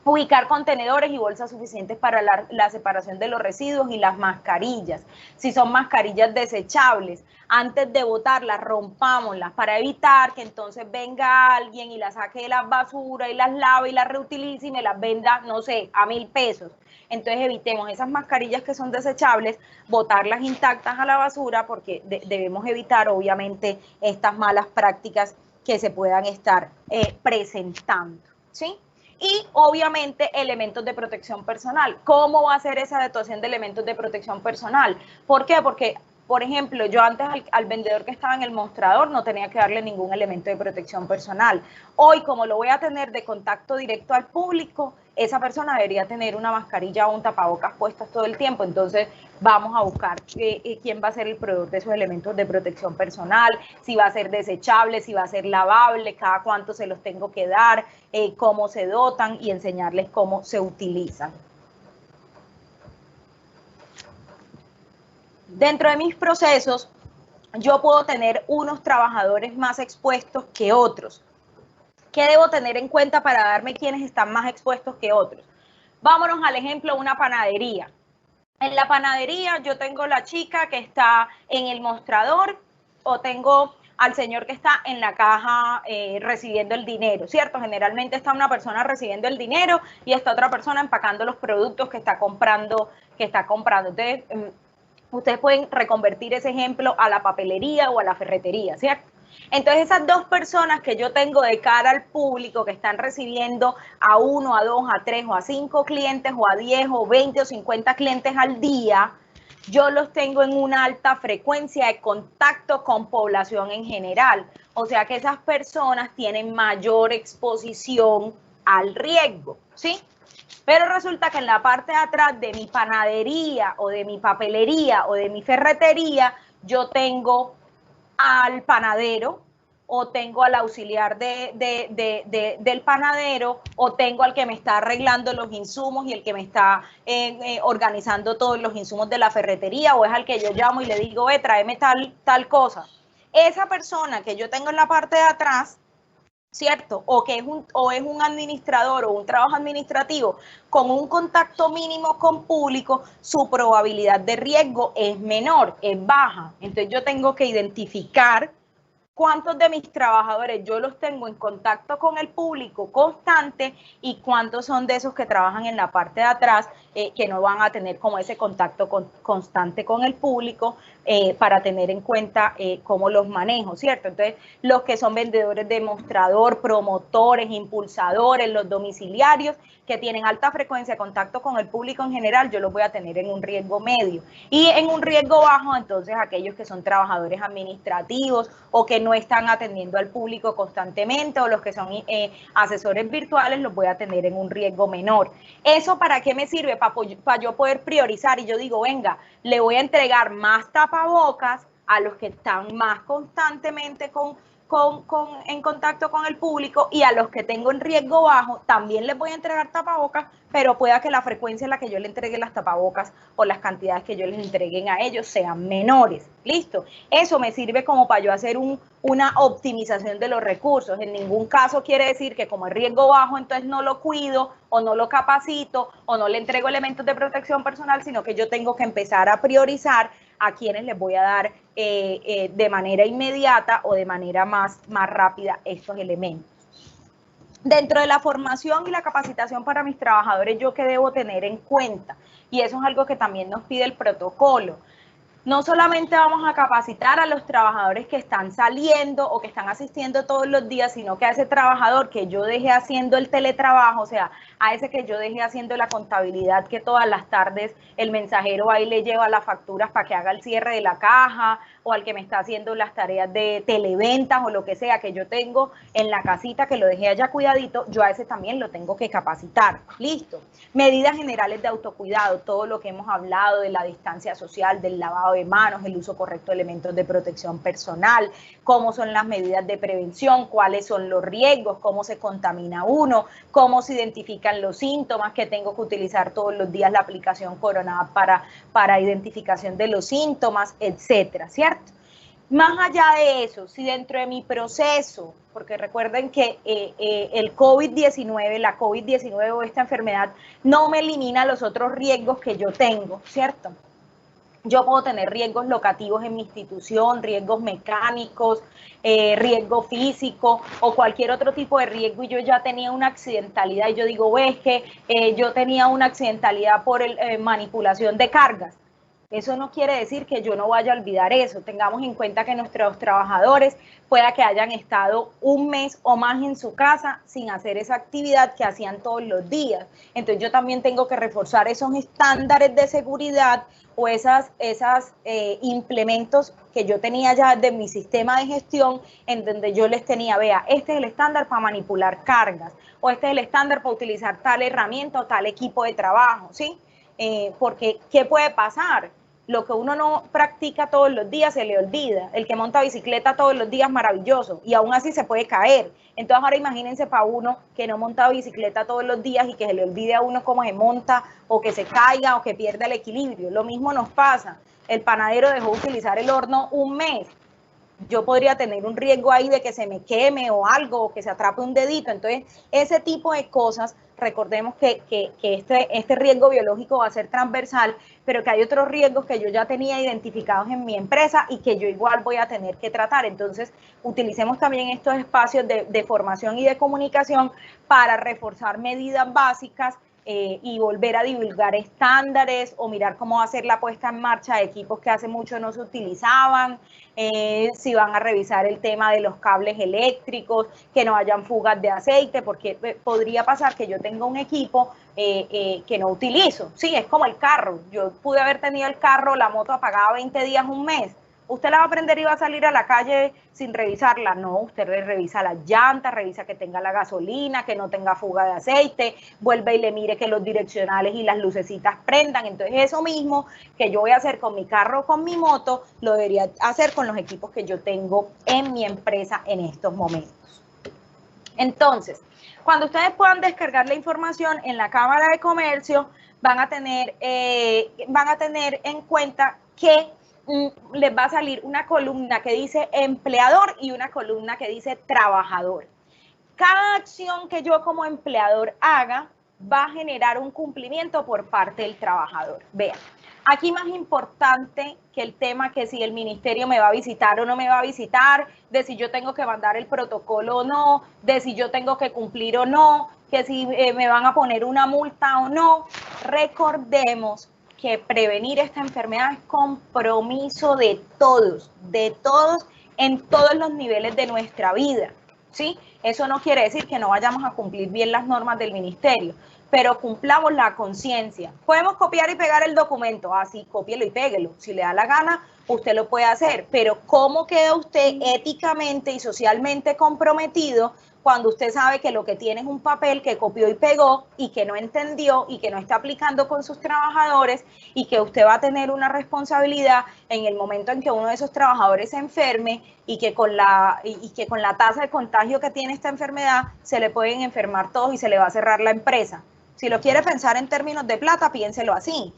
Ubicar contenedores y bolsas suficientes para la separación de los residuos y las mascarillas. Si son mascarillas desechables, antes de botarlas, rompámoslas para evitar que entonces venga alguien y las saque de la basura y las lave y las reutilice y me las venda, no sé, a 1.000 pesos. Entonces evitemos esas mascarillas que son desechables, botarlas intactas a la basura, porque debemos evitar obviamente estas malas prácticas que se puedan estar presentando, ¿sí? Y obviamente elementos de protección personal. ¿Cómo va a ser esa dotación de elementos de protección personal? ¿Por qué? Porque, por ejemplo, yo antes al vendedor que estaba en el mostrador no tenía que darle ningún elemento de protección personal. Hoy, como lo voy a tener de contacto directo al público, esa persona debería tener una mascarilla o un tapabocas puestos todo el tiempo. Entonces vamos a buscar quién va a ser el proveedor de esos elementos de protección personal, si va a ser desechable, si va a ser lavable, cada cuánto se los tengo que dar, cómo se dotan y enseñarles cómo se utilizan. Dentro de mis procesos, yo puedo tener unos trabajadores más expuestos que otros. ¿Qué debo tener en cuenta para darme quiénes están más expuestos que otros? Vámonos al ejemplo de una panadería. En la panadería yo tengo la chica que está en el mostrador o tengo al señor que está en la caja recibiendo el dinero, ¿cierto? Generalmente está una persona recibiendo el dinero y está otra persona empacando los productos que está comprando. Entonces, ustedes pueden reconvertir ese ejemplo a la papelería o a la ferretería, ¿cierto? Entonces, esas dos personas que yo tengo de cara al público que están recibiendo a 1, a 2, a 3 o a 5 clientes o a 10 o 20 o 50 clientes al día, yo los tengo en una alta frecuencia de contacto con población en general. O sea que esas personas tienen mayor exposición al riesgo, ¿sí? Pero resulta que en la parte de atrás de mi panadería o de mi papelería o de mi ferretería, yo tengo al panadero o tengo al auxiliar del panadero o tengo al que me está arreglando los insumos y el que me está organizando todos los insumos de la ferretería, o es al que yo llamo y le digo, tráeme tal cosa. Esa persona que yo tengo en la parte de atrás, ¿cierto? O es un administrador o un trabajo administrativo con un contacto mínimo con público, su probabilidad de riesgo es menor, es baja. Entonces yo tengo que identificar cuántos de mis trabajadores yo los tengo en contacto con el público constante y cuántos son de esos que trabajan en la parte de atrás que no van a tener como ese contacto constante con el público para tener en cuenta cómo los manejo, ¿cierto? Entonces, los que son vendedores de mostrador, promotores, impulsadores, los domiciliarios que tienen alta frecuencia de contacto con el público en general, yo los voy a tener en un riesgo medio. Y en un riesgo bajo, entonces, aquellos que son trabajadores administrativos o que no están atendiendo al público constantemente, o los que son asesores virtuales, los voy a tener en un riesgo menor. ¿Eso para qué me sirve? Para yo poder priorizar, y yo digo, venga, le voy a entregar más tapabocas a los que están más constantemente en contacto con el público, y a los que tengo en riesgo bajo también les voy a entregar tapabocas, pero pueda que la frecuencia en la que yo le entregue las tapabocas o las cantidades que yo les entreguen a ellos sean menores. ¿Listo? Eso me sirve como para yo hacer una optimización de los recursos. En ningún caso quiere decir que como es riesgo bajo, entonces no lo cuido o no lo capacito o no le entrego elementos de protección personal, sino que yo tengo que empezar a priorizar a quienes les voy a dar de manera inmediata o de manera más rápida estos elementos. Dentro de la formación y la capacitación para mis trabajadores, ¿yo qué debo tener en cuenta? Y eso es algo que también nos pide el protocolo. No solamente vamos a capacitar a los trabajadores que están saliendo o que están asistiendo todos los días, sino que a ese trabajador que yo dejé haciendo el teletrabajo, o sea, a ese que yo dejé haciendo la contabilidad, que todas las tardes el mensajero ahí le lleva las facturas para que haga el cierre de la caja, o al que me está haciendo las tareas de televentas o lo que sea que yo tengo en la casita, que lo dejé allá cuidadito, yo a ese también lo tengo que capacitar. Listo. Medidas generales de autocuidado, todo lo que hemos hablado de la distancia social, del lavado de manos, el uso correcto de elementos de protección personal, cómo son las medidas de prevención, cuáles son los riesgos, cómo se contamina uno, cómo se identifican los síntomas, que tengo que utilizar todos los días la aplicación Corona para identificación de los síntomas, etcétera, ¿cierto? Más allá de eso, si dentro de mi proceso, porque recuerden que el COVID-19, la COVID-19 o esta enfermedad no me elimina los otros riesgos que yo tengo, ¿cierto? Yo puedo tener riesgos locativos en mi institución, riesgos mecánicos, riesgo físico o cualquier otro tipo de riesgo, y yo ya tenía una accidentalidad y yo digo, es que yo tenía una accidentalidad por manipulación de cargas. Eso no quiere decir que yo no vaya a olvidar eso. Tengamos en cuenta que nuestros trabajadores pueda que hayan estado un mes o más en su casa sin hacer esa actividad que hacían todos los días. Entonces yo también tengo que reforzar esos estándares de seguridad o esas implementos que yo tenía ya de mi sistema de gestión, en donde yo les tenía, vea, este es el estándar para manipular cargas, o este es el estándar para utilizar tal herramienta o tal equipo de trabajo, ¿sí? Porque, ¿qué puede pasar? Lo que uno no practica todos los días se le olvida. El que monta bicicleta todos los días, maravilloso, y aún así se puede caer. Entonces ahora imagínense para uno que no monta bicicleta todos los días y que se le olvide a uno cómo se monta, o que se caiga, o que pierda el equilibrio. Lo mismo nos pasa. El panadero dejó de utilizar el horno un mes. Yo podría tener un riesgo ahí de que se me queme o algo, o que se atrape un dedito. Entonces, ese tipo de cosas, recordemos que este riesgo biológico va a ser transversal, pero que hay otros riesgos que yo ya tenía identificados en mi empresa y que yo igual voy a tener que tratar. Entonces, utilicemos también estos espacios de formación y de comunicación para reforzar medidas básicas, y volver a divulgar estándares, o mirar cómo hacer la puesta en marcha de equipos que hace mucho no se utilizaban, si van a revisar el tema de los cables eléctricos, que no hayan fugas de aceite, porque podría pasar que yo tenga un equipo que no utilizo. Sí, es como el carro. Yo pude haber tenido el carro, la moto apagada 20 días, un mes. ¿Usted la va a prender y va a salir a la calle sin revisarla? No, usted le revisa las llantas, revisa que tenga la gasolina, que no tenga fuga de aceite, vuelve y le mire que los direccionales y las lucecitas prendan. Entonces eso mismo que yo voy a hacer con mi carro o con mi moto, lo debería hacer con los equipos que yo tengo en mi empresa en estos momentos. Entonces, cuando ustedes puedan descargar la información en la Cámara de Comercio, van a tener en cuenta que les va a salir una columna que dice empleador y una columna que dice trabajador. Cada acción que yo como empleador haga va a generar un cumplimiento por parte del trabajador. Vean, aquí más importante que el tema que si el ministerio me va a visitar o no me va a visitar, de si yo tengo que mandar el protocolo o no, de si yo tengo que cumplir o no, que si me van a poner una multa o no. Recordemos que prevenir esta enfermedad es compromiso de todos en todos los niveles de nuestra vida, ¿sí? Eso no quiere decir que no vayamos a cumplir bien las normas del ministerio, pero cumplamos la conciencia. Podemos copiar y pegar el documento, así cópielo y péguelo. Si le da la gana, usted lo puede hacer, pero ¿cómo queda usted éticamente y socialmente comprometido cuando usted sabe que lo que tiene es un papel que copió y pegó y que no entendió y que no está aplicando con sus trabajadores, y que usted va a tener una responsabilidad en el momento en que uno de esos trabajadores se enferme y que con la tasa de contagio que tiene esta enfermedad se le pueden enfermar todos y se le va a cerrar la empresa? Si lo quiere pensar en términos de plata, piénselo así.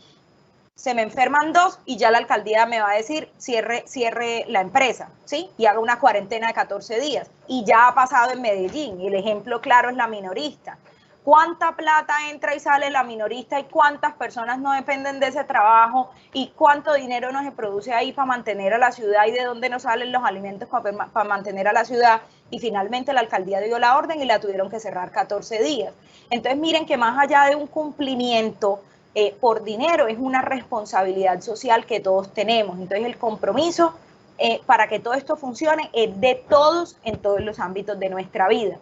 Se me enferman 2 y ya la alcaldía me va a decir cierre la empresa, ¿sí? Y haga una cuarentena de 14 días. Y ya ha pasado en Medellín, y el ejemplo claro es la minorista. ¿Cuánta plata entra y sale la minorista y cuántas personas no dependen de ese trabajo y cuánto dinero no se produce ahí para mantener a la ciudad, y de dónde nos salen los alimentos para mantener a la ciudad? Y finalmente la alcaldía dio la orden y la tuvieron que cerrar 14 días. Entonces miren que más allá de un cumplimiento por dinero, es una responsabilidad social que todos tenemos. Entonces el compromiso para que todo esto funcione es de todos en todos los ámbitos de nuestra vida.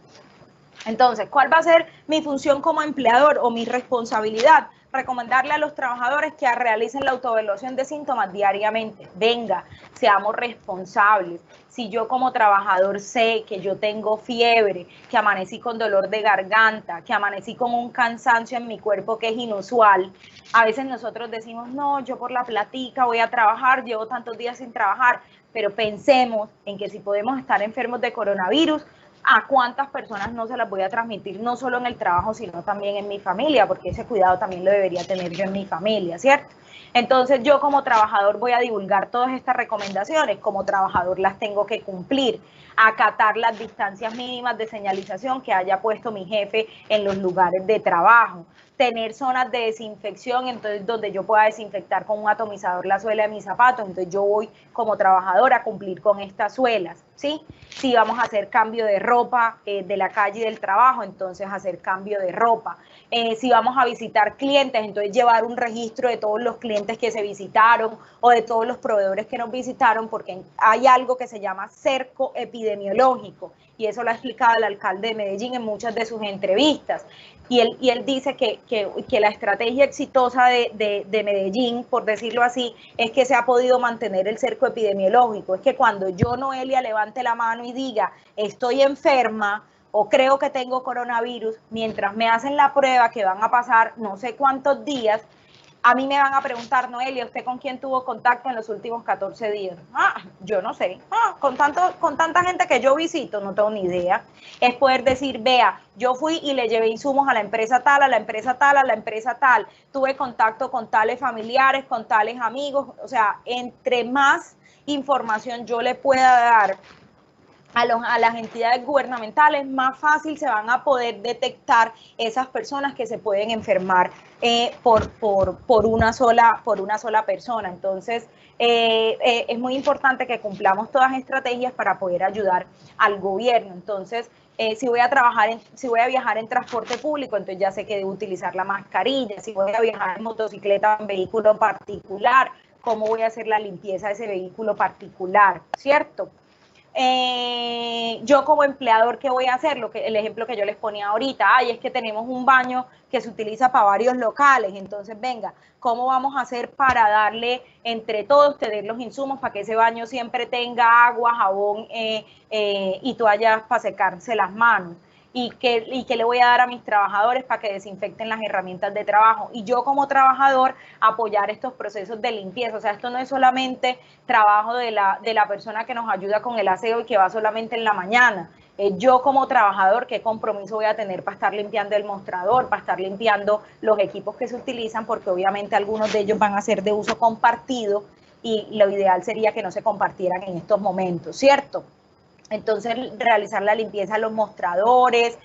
Entonces, ¿cuál va a ser mi función como empleador o mi responsabilidad? recomendarle a los trabajadores que realicen la autoevaluación de síntomas diariamente. Venga, seamos responsables. Si yo como trabajador sé que yo tengo fiebre, que amanecí con dolor de garganta, que amanecí con un cansancio en mi cuerpo que es inusual, a veces nosotros decimos, no, yo por la platica voy a trabajar, llevo tantos días sin trabajar, pero pensemos en que si podemos estar enfermos de coronavirus, a cuántas personas no se las voy a transmitir, no solo en el trabajo, sino también en mi familia, porque ese cuidado también lo debería tener yo en mi familia, ¿cierto? Entonces yo como trabajador voy a divulgar todas estas recomendaciones, como trabajador las tengo que cumplir, acatar las distancias mínimas de señalización que haya puesto mi jefe en los lugares de trabajo, tener zonas de desinfección, entonces donde yo pueda desinfectar con un atomizador la suela de mis zapatos, entonces yo voy como trabajadora a cumplir con estas suelas, ¿sí? Si vamos a hacer cambio de ropa de la calle y del trabajo, entonces hacer cambio de ropa. Si vamos a visitar clientes, entonces llevar un registro de todos los clientes que se visitaron o de todos los proveedores que nos visitaron, porque hay algo que se llama cerco epidemiológico, y eso lo ha explicado el alcalde de Medellín en muchas de sus entrevistas. Y él dice que la estrategia exitosa de Medellín, por decirlo así, es que se ha podido mantener el cerco epidemiológico. Es que cuando yo, Noelia, levante la mano y diga, estoy enferma o creo que tengo coronavirus, mientras me hacen la prueba, que van a pasar no sé cuántos días, a mí me van a preguntar, Noelia, ¿usted con quién tuvo contacto en los últimos 14 días? Yo no sé. Con tanta gente que yo visito, no tengo ni idea. Es poder decir, vea, yo fui y le llevé insumos a la empresa tal, a la empresa tal, a la empresa tal. Tuve contacto con tales familiares, con tales amigos. O sea, entre más información yo le pueda dar a las entidades gubernamentales, más fácil se van a poder detectar esas personas que se pueden enfermar por una sola persona. Entonces, es muy importante que cumplamos todas las estrategias para poder ayudar al gobierno. Entonces, si voy a viajar en transporte público, entonces ya sé que debo utilizar la mascarilla. Si voy a viajar en motocicleta o en vehículo particular, ¿cómo voy a hacer la limpieza de ese vehículo particular? ¿Cierto? Yo como empleador, ¿qué voy a hacer? El ejemplo que yo les ponía ahorita, es que tenemos un baño que se utiliza para varios locales, entonces venga, ¿cómo vamos a hacer para darle entre todos, tener los insumos para que ese baño siempre tenga agua, jabón y toallas para secarse las manos? Y que le voy a dar a mis trabajadores para que desinfecten las herramientas de trabajo. Y yo como trabajador apoyar estos procesos de limpieza. O sea, esto no es solamente trabajo de la persona que nos ayuda con el aseo y que va solamente en la mañana. Yo como trabajador, ¿qué compromiso voy a tener para estar limpiando el mostrador, para estar limpiando los equipos que se utilizan? Porque obviamente algunos de ellos van a ser de uso compartido y lo ideal sería que no se compartieran en estos momentos, ¿cierto? Entonces, realizar la limpieza de los mostradores,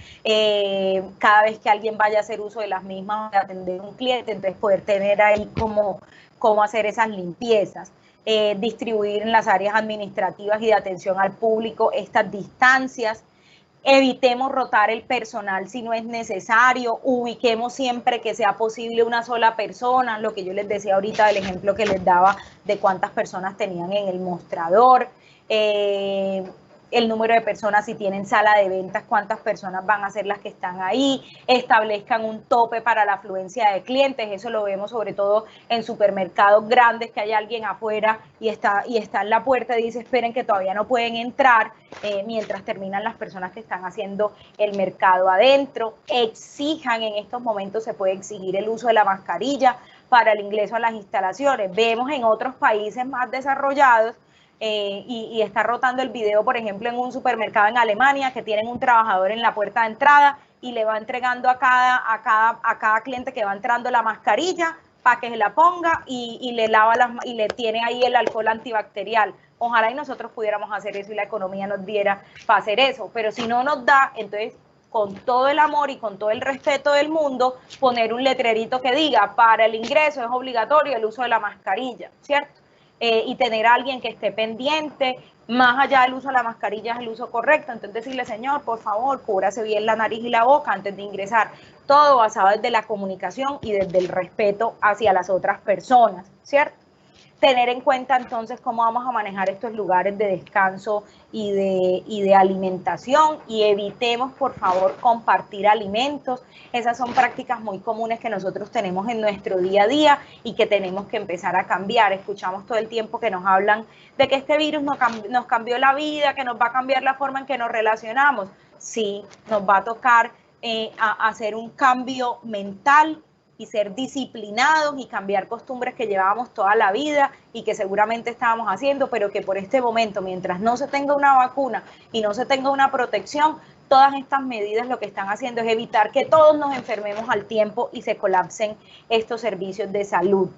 cada vez que alguien vaya a hacer uso de las mismas, atender a un cliente, entonces poder tener ahí cómo hacer esas limpiezas. Distribuir en las áreas administrativas y de atención al público estas distancias. Evitemos rotar el personal si no es necesario, ubiquemos siempre que sea posible una sola persona, lo que yo les decía ahorita del ejemplo que les daba de cuántas personas tenían en el mostrador. El número de personas, si tienen sala de ventas, cuántas personas van a ser las que están ahí, establezcan un tope para la afluencia de clientes, eso lo vemos sobre todo en supermercados grandes, que hay alguien afuera y está en la puerta y dice, esperen que todavía no pueden entrar, mientras terminan las personas que están haciendo el mercado adentro. Exijan, en estos momentos se puede exigir el uso de la mascarilla para el ingreso a las instalaciones. Vemos en otros países más desarrollados, y está rotando el video, por ejemplo, en un supermercado en Alemania, que tienen un trabajador en la puerta de entrada y le va entregando a cada cliente que va entrando la mascarilla para que se la ponga y le lava y le tiene ahí el alcohol antibacterial. Ojalá y nosotros pudiéramos hacer eso y la economía nos diera para hacer eso, pero si no nos da, entonces con todo el amor y con todo el respeto del mundo, poner un letrerito que diga, para el ingreso es obligatorio el uso de la mascarilla, ¿cierto? Y tener a alguien que esté pendiente, más allá del uso de la mascarilla es el uso correcto, entonces decirle, señor, por favor, cúbrase bien la nariz y la boca antes de ingresar, todo basado desde la comunicación y desde el respeto hacia las otras personas, ¿cierto? Tener en cuenta entonces cómo vamos a manejar estos lugares de descanso y de alimentación, y evitemos por favor compartir alimentos. Esas son prácticas muy comunes que nosotros tenemos en nuestro día a día y que tenemos que empezar a cambiar. Escuchamos todo el tiempo que nos hablan de que este virus nos cambió la vida, que nos va a cambiar la forma en que nos relacionamos. Sí, nos va a tocar hacer un cambio mental y ser disciplinados y cambiar costumbres que llevábamos toda la vida y que seguramente estábamos haciendo, pero que por este momento, mientras no se tenga una vacuna y no se tenga una protección, todas estas medidas lo que están haciendo es evitar que todos nos enfermemos al tiempo y se colapsen estos servicios de salud.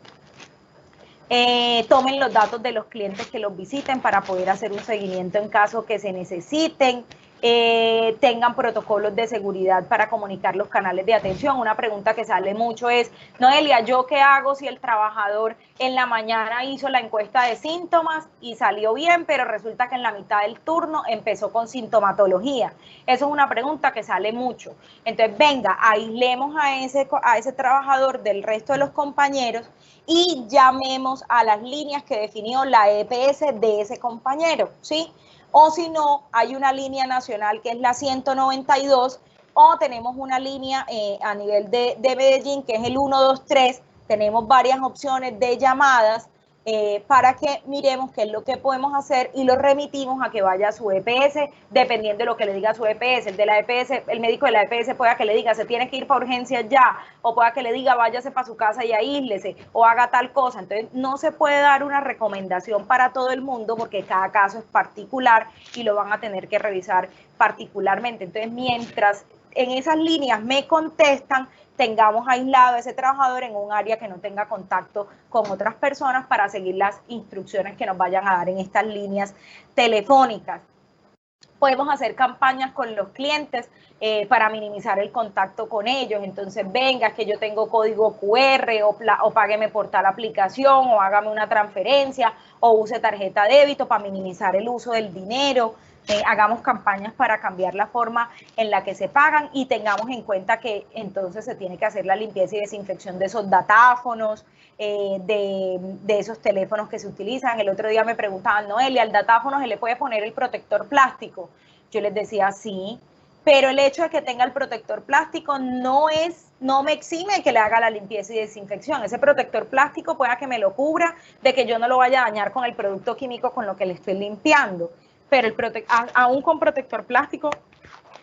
Tomen los datos de los clientes que los visiten para poder hacer un seguimiento en caso que se necesiten. Tengan protocolos de seguridad para comunicar los canales de atención. Una pregunta que sale mucho es, Noelia, ¿yo qué hago si el trabajador en la mañana hizo la encuesta de síntomas y salió bien, pero resulta que en la mitad del turno empezó con sintomatología? Eso es una pregunta que sale mucho. Entonces, venga, aislemos a ese trabajador del resto de los compañeros y llamemos a las líneas que definió la EPS de ese compañero, ¿sí? O si no, hay una línea nacional que es la 192, o tenemos una línea a nivel de Medellín que es el 123. Tenemos varias opciones de llamadas para que miremos qué es lo que podemos hacer y lo remitimos a que vaya a su EPS, dependiendo de lo que le diga su EPS. El de la EPS, el médico de la EPS pueda que le diga, se tiene que ir para urgencias ya, o pueda que le diga, váyase para su casa y aíslese, o haga tal cosa. Entonces, no se puede dar una recomendación para todo el mundo porque cada caso es particular y lo van a tener que revisar particularmente. Entonces, mientras en esas líneas me contestan, tengamos aislado a ese trabajador en un área que no tenga contacto con otras personas para seguir las instrucciones que nos vayan a dar en estas líneas telefónicas. Podemos hacer campañas con los clientes para minimizar el contacto con ellos. Entonces, venga, es que yo tengo código QR o págueme por tal aplicación o hágame una transferencia o use tarjeta débito para minimizar el uso del dinero. Hagamos campañas para cambiar la forma en la que se pagan y tengamos en cuenta que entonces se tiene que hacer la limpieza y desinfección de esos datáfonos, de esos teléfonos que se utilizan. El otro día me preguntaban, Noelia, ¿al datáfono se le puede poner el protector plástico? Yo les decía, sí, pero el hecho de que tenga el protector plástico no me exime que le haga la limpieza y desinfección. Ese protector plástico pueda que me lo cubra de que yo no lo vaya a dañar con el producto químico con lo que le estoy limpiando. Pero aún con protector plástico,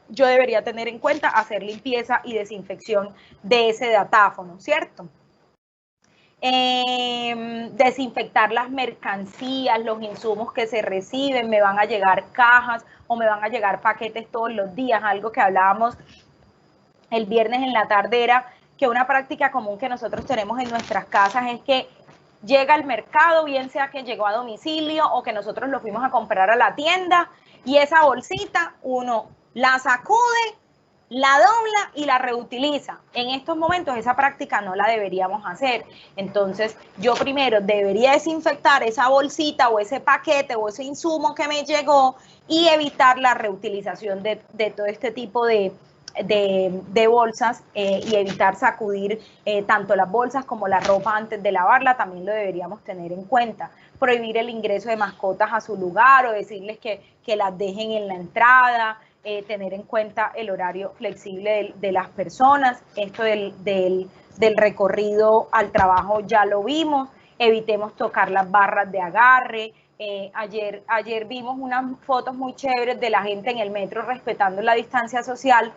yo debería tener en cuenta hacer limpieza y desinfección de ese datáfono, ¿cierto? Desinfectar las mercancías, los insumos que se reciben, me van a llegar cajas o me van a llegar paquetes todos los días. Algo que hablábamos el viernes en la tarde era que una práctica común que nosotros tenemos en nuestras casas es que llega al mercado, bien sea que llegó a domicilio o que nosotros lo fuimos a comprar a la tienda, y esa bolsita uno la sacude, la dobla y la reutiliza. En estos momentos esa práctica no la deberíamos hacer. Entonces, yo primero debería desinfectar esa bolsita o ese paquete o ese insumo que me llegó y evitar la reutilización de todo este tipo de bolsas y evitar sacudir tanto las bolsas como la ropa antes de lavarla, también lo deberíamos tener en cuenta. Prohibir el ingreso de mascotas a su lugar o decirles que las dejen en la entrada, tener en cuenta el horario flexible de las personas. Esto del recorrido al trabajo ya lo vimos. Evitemos tocar las barras de agarre. Ayer vimos unas fotos muy chéveres de la gente en el metro respetando la distancia social.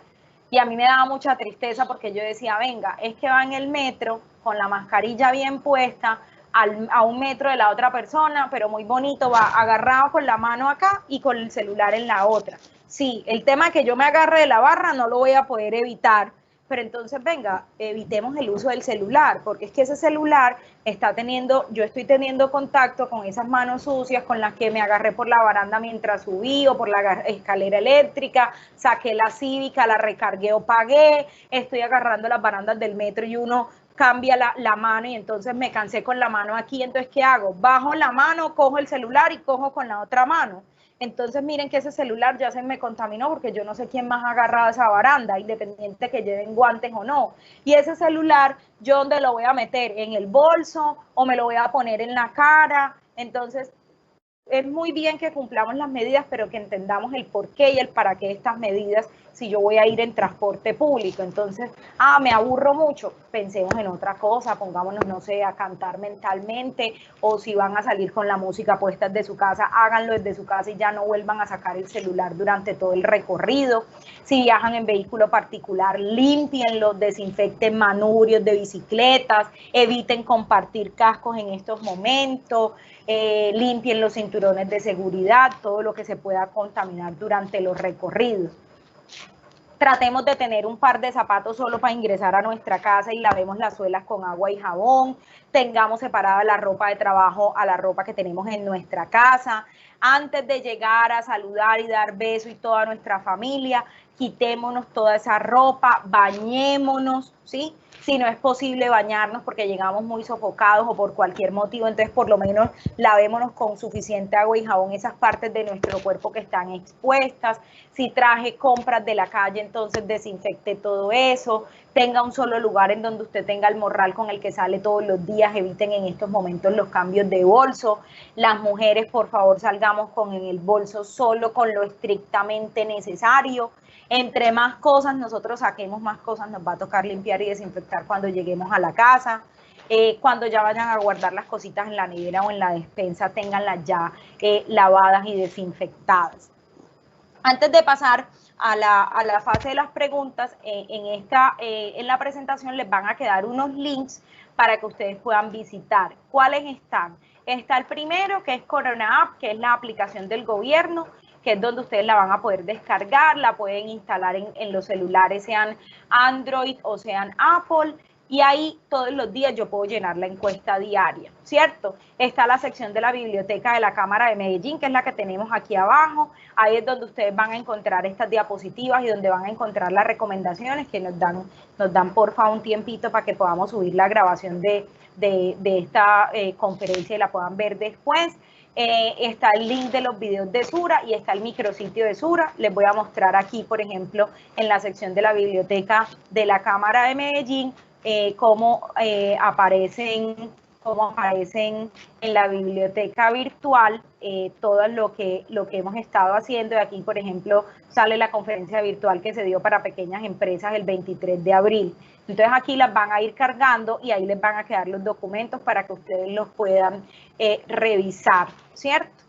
Y a mí me daba mucha tristeza porque yo decía, venga, es que va en el metro con la mascarilla bien puesta a 1 metro de la otra persona, pero muy bonito, va agarrado con la mano acá y con el celular en la otra. Sí, el tema es que yo me agarre de la barra no lo voy a poder evitar, pero entonces venga, evitemos el uso del celular, porque es que ese celular yo estoy teniendo contacto con esas manos sucias con las que me agarré por la baranda mientras subí o por la escalera eléctrica, saqué la cívica, la recargué o pagué, estoy agarrando las barandas del metro y uno cambia la mano y entonces me cansé con la mano aquí, entonces ¿qué hago? Bajo la mano, cojo el celular y cojo con la otra mano. Entonces miren que ese celular ya se me contaminó porque yo no sé quién más ha agarrado esa baranda, independiente que lleven guantes o no. Y ese celular, ¿yo dónde lo voy a meter? ¿En el bolso o me lo voy a poner en la cara? Entonces, es muy bien que cumplamos las medidas, pero que entendamos el por qué y el para qué de estas medidas si yo voy a ir en transporte público. Entonces, me aburro mucho, pensemos en otra cosa, pongámonos, no sé, a cantar mentalmente, o si van a salir con la música puesta desde su casa, háganlo desde su casa y ya no vuelvan a sacar el celular durante todo el recorrido. Si viajan en vehículo particular, límpienlo, desinfecten manurios de bicicletas, eviten compartir cascos en estos momentos, limpien los cinturones de seguridad, todo lo que se pueda contaminar durante los recorridos. Tratemos de tener un par de zapatos solo para ingresar a nuestra casa y lavemos las suelas con agua y jabón. Tengamos separada la ropa de trabajo a la ropa que tenemos en nuestra casa. Antes de llegar a saludar y dar beso y toda nuestra familia, quitémonos toda esa ropa, bañémonos, ¿sí? Si no es posible bañarnos porque llegamos muy sofocados o por cualquier motivo, entonces por lo menos lavémonos con suficiente agua y jabón esas partes de nuestro cuerpo que están expuestas. Si traje compras de la calle, entonces desinfecte todo eso. Tenga un solo lugar en donde usted tenga el morral con el que sale todos los días. Eviten en estos momentos los cambios de bolso. Las mujeres, por favor, salgamos con en el bolso solo con lo estrictamente necesario. Entre más cosas nosotros saquemos, más cosas nos va a tocar limpiar y desinfectar cuando lleguemos a la casa. Cuando ya vayan a guardar las cositas en la nevera o en la despensa, ténganlas ya lavadas y desinfectadas. Antes de pasar a la fase de las preguntas, en la presentación les van a quedar unos links para que ustedes puedan visitar. ¿Cuáles están? Está el primero, que es Corona App, que es la aplicación del gobierno, que es donde ustedes la van a poder descargar, la pueden instalar en los celulares, sean Android o sean Apple, y ahí todos los días yo puedo llenar la encuesta diaria, ¿cierto? Está la sección de la biblioteca de la Cámara de Medellín, que es la que tenemos aquí abajo. Ahí es donde ustedes van a encontrar estas diapositivas y donde van a encontrar las recomendaciones que nos dan porfa un tiempito para que podamos subir la grabación de esta conferencia y la puedan ver después. Está el link de los videos de Sura y está el micrositio de Sura. Les voy a mostrar aquí, por ejemplo, en la sección de la biblioteca de la Cámara de Medellín, cómo aparecen en la biblioteca virtual todo lo que hemos estado haciendo. Y aquí, por ejemplo, sale la conferencia virtual que se dio para pequeñas empresas el 23 de abril. Entonces aquí las van a ir cargando y ahí les van a quedar los documentos para que ustedes los puedan revisar, ¿cierto?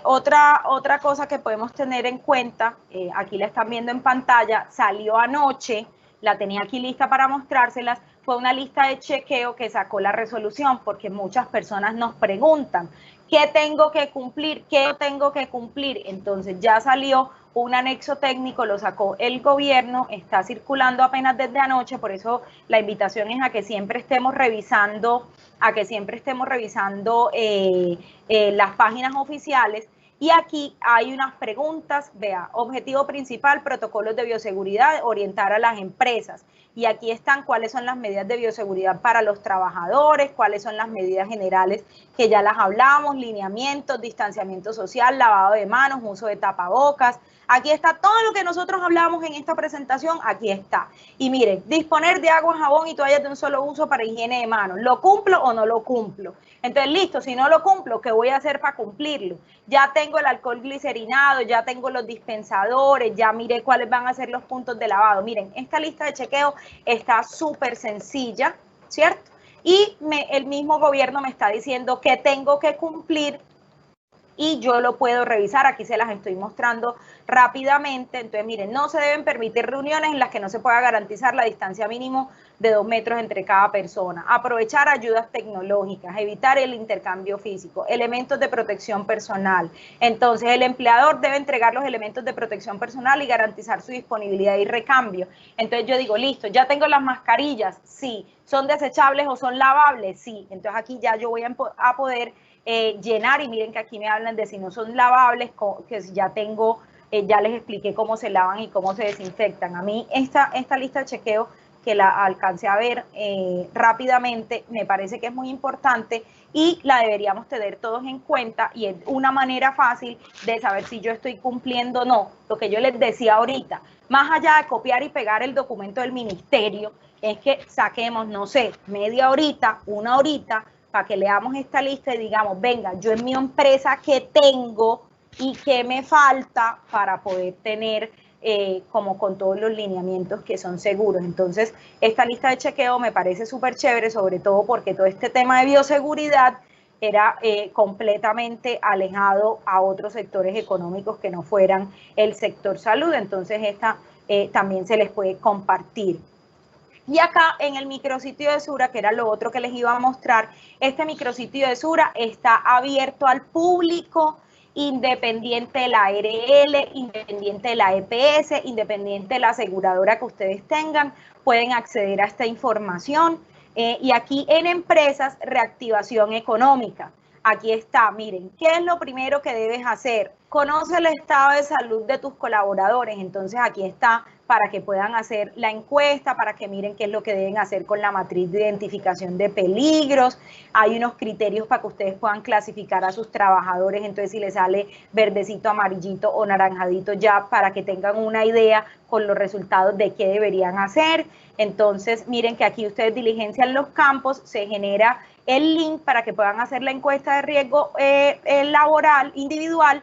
Otra cosa que podemos tener en cuenta, aquí la están viendo en pantalla, salió anoche, la tenía aquí lista para mostrárselas, fue una lista de chequeo que sacó la resolución, porque muchas personas nos preguntan, ¿qué tengo que cumplir? ¿Qué tengo que cumplir? Entonces ya salió un anexo técnico, lo sacó el gobierno, está circulando apenas desde anoche, por eso la invitación es a que siempre estemos revisando, las páginas oficiales. Y aquí hay unas preguntas, vea, objetivo principal, protocolos de bioseguridad, orientar a las empresas. Y aquí están cuáles son las medidas de bioseguridad para los trabajadores, cuáles son las medidas generales que ya las hablamos, lineamientos, distanciamiento social, lavado de manos, uso de tapabocas. Aquí está todo lo que nosotros hablamos en esta presentación, aquí está. Y miren, disponer de agua, jabón y toallas de un solo uso para higiene de manos. ¿Lo cumplo o no lo cumplo? Entonces, listo, si no lo cumplo, ¿qué voy a hacer para cumplirlo? Ya tengo el alcohol glicerinado, ya tengo los dispensadores, ya miré cuáles van a ser los puntos de lavado. Miren, esta lista de chequeo está súper sencilla, ¿cierto? Y el mismo gobierno me está diciendo que tengo que cumplir y yo lo puedo revisar. Aquí se las estoy mostrando rápidamente. Entonces, miren, no se deben permitir reuniones en las que no se pueda garantizar la distancia mínimo de 2 metros entre cada persona. Aprovechar ayudas tecnológicas, evitar el intercambio físico, elementos de protección personal. Entonces, el empleador debe entregar los elementos de protección personal y garantizar su disponibilidad y recambio. Entonces, yo digo, listo, ya tengo las mascarillas, sí. ¿Son desechables o son lavables? Sí. Entonces, aquí ya yo voy a poder llenar, y miren que aquí me hablan de si no son lavables, que ya tengo, ya les expliqué cómo se lavan y cómo se desinfectan. A mí esta lista de chequeo que la alcance a ver rápidamente, me parece que es muy importante y la deberíamos tener todos en cuenta y es una manera fácil de saber si yo estoy cumpliendo o no. Lo que yo les decía ahorita, más allá de copiar y pegar el documento del ministerio, es que saquemos, no sé, media horita, una horita, para que leamos esta lista y digamos, venga, yo en mi empresa, ¿qué tengo y qué me falta para poder tener como con todos los lineamientos que son seguros? Entonces, esta lista de chequeo me parece súper chévere, sobre todo porque todo este tema de bioseguridad era completamente alejado a otros sectores económicos que no fueran el sector salud. Entonces, esta también se les puede compartir. Y acá en el micrositio de Sura, que era lo otro que les iba a mostrar, este micrositio de Sura está abierto al público, independiente de la ARL, independiente de la EPS, independiente de la aseguradora que ustedes tengan, pueden acceder a esta información. Y aquí en empresas, reactivación económica. Aquí está, miren, ¿qué es lo primero que debes hacer? Conoce el estado de salud de tus colaboradores. Entonces aquí está para que puedan hacer la encuesta, para que miren qué es lo que deben hacer con la matriz de identificación de peligros. Hay unos criterios para que ustedes puedan clasificar a sus trabajadores. Entonces si les sale verdecito, amarillito o naranjadito, ya para que tengan una idea con los resultados de qué deberían hacer. Entonces miren que aquí ustedes diligencian los campos, se genera el link para que puedan hacer la encuesta de riesgo laboral individual,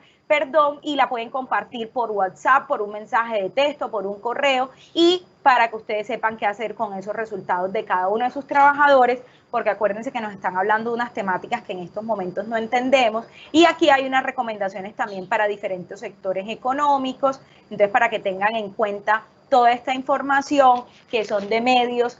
y la pueden compartir por WhatsApp, por un mensaje de texto, por un correo, y para que ustedes sepan qué hacer con esos resultados de cada uno de sus trabajadores, porque acuérdense que nos están hablando de unas temáticas que en estos momentos no entendemos, y aquí hay unas recomendaciones también para diferentes sectores económicos. Entonces, para que tengan en cuenta toda esta información que son de medios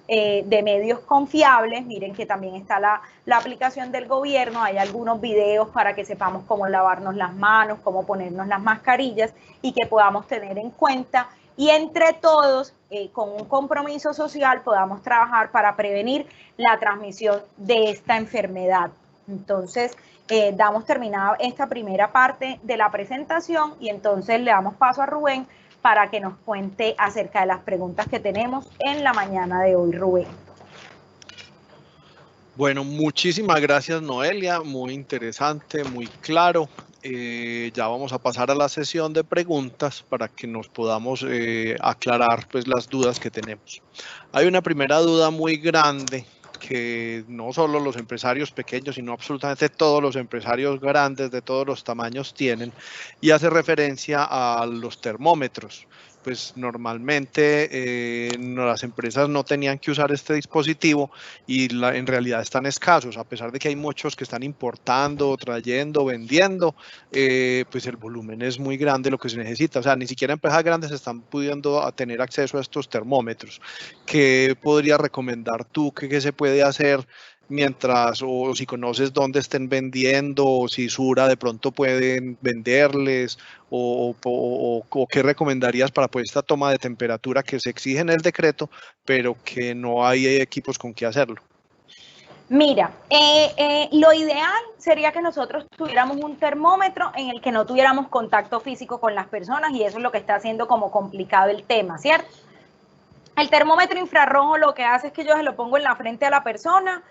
confiables. Miren que también está la aplicación del gobierno, hay algunos videos para que sepamos cómo lavarnos las manos, cómo ponernos las mascarillas y que podamos tener en cuenta y entre todos, con un compromiso social, podamos trabajar para prevenir la transmisión de esta enfermedad. Entonces, damos terminada esta primera parte de la presentación y entonces le damos paso a Rubén para que nos cuente acerca de las preguntas que tenemos en la mañana de hoy, Rubén. Bueno, muchísimas gracias, Noelia, muy interesante, muy claro. Ya vamos a pasar a la sesión de preguntas para que nos podamos aclarar pues las dudas que tenemos. Hay una primera duda muy grande que no solo los empresarios pequeños, sino absolutamente todos los empresarios grandes de todos los tamaños tienen, y hace referencia a los termómetros. Pues normalmente las empresas no tenían que usar este dispositivo y en realidad están escasos, a pesar de que hay muchos que están importando, trayendo, vendiendo, pues el volumen es muy grande lo que se necesita. O sea, ni siquiera empresas grandes están pudiendo tener acceso a estos termómetros. ¿Qué podrías recomendar tú? ¿Qué se puede hacer mientras, o si conoces dónde estén vendiendo, o si Sura de pronto pueden venderles, o qué recomendarías para pues esta toma de temperatura que se exige en el decreto, pero que no hay equipos con qué hacerlo? Mira, lo ideal sería que nosotros tuviéramos un termómetro en el que no tuviéramos contacto físico con las personas y eso es lo que está haciendo como complicado el tema, ¿cierto? El termómetro infrarrojo lo que hace es que yo se lo pongo en la frente a la persona,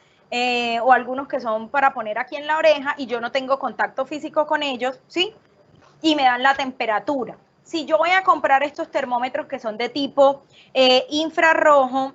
o algunos que son para poner aquí en la oreja y yo no tengo contacto físico con ellos, ¿sí? Y me dan la temperatura. Si yo voy a comprar estos termómetros que son de tipo infrarrojo,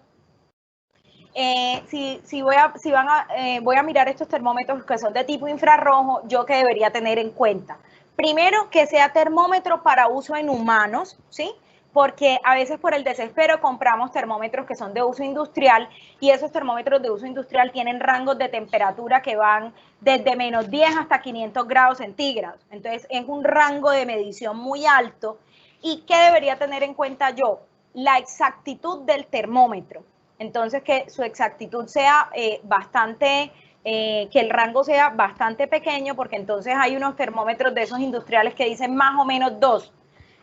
voy a mirar estos termómetros que son de tipo infrarrojo, yo que debería tener en cuenta. Primero, que sea termómetro para uso en humanos, ¿sí? Porque a veces por el desespero compramos termómetros que son de uso industrial y esos termómetros de uso industrial tienen rangos de temperatura que van desde menos 10 hasta 500 grados centígrados. Entonces es un rango de medición muy alto. ¿Y qué debería tener en cuenta yo? La exactitud del termómetro. Entonces que su exactitud sea que el rango sea bastante pequeño, porque entonces hay unos termómetros de esos industriales que dicen más o menos 2.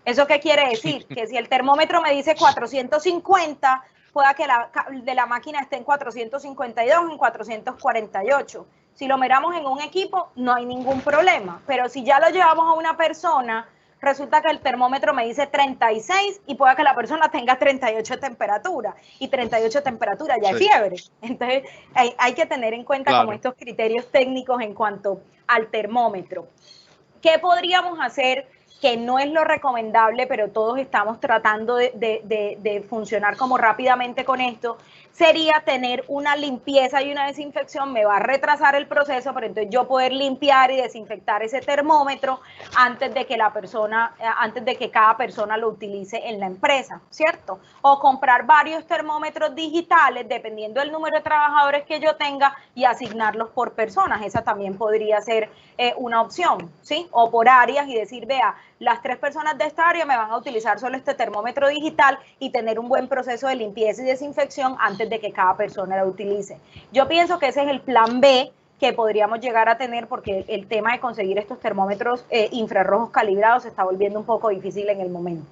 ¿Eso qué quiere decir? Que si el termómetro me dice 450, pueda que de la máquina esté en 452, en 448. Si lo miramos en un equipo, no hay ningún problema. Pero si ya lo llevamos a una persona, resulta que el termómetro me dice 36 y pueda que la persona tenga 38 de temperatura, y 38 de temperatura ya es fiebre. Entonces hay que tener en cuenta como estos criterios técnicos en cuanto al termómetro. ¿Qué podríamos hacer? Que no es lo recomendable, pero todos estamos tratando de funcionar como rápidamente con esto, sería tener una limpieza y una desinfección. Me va a retrasar el proceso, pero entonces yo poder limpiar y desinfectar ese termómetro antes de que cada persona lo utilice en la empresa, ¿cierto? O comprar varios termómetros digitales, dependiendo del número de trabajadores que yo tenga, y asignarlos por personas. Esa también podría ser una opción, ¿sí? O por áreas, y decir, vea, las 3 personas de esta área me van a utilizar solo este termómetro digital, y tener un buen proceso de limpieza y desinfección antes de que cada persona lo utilice. Yo pienso que ese es el plan B que podríamos llegar a tener, porque el tema de conseguir estos termómetros infrarrojos calibrados se está volviendo un poco difícil en el momento.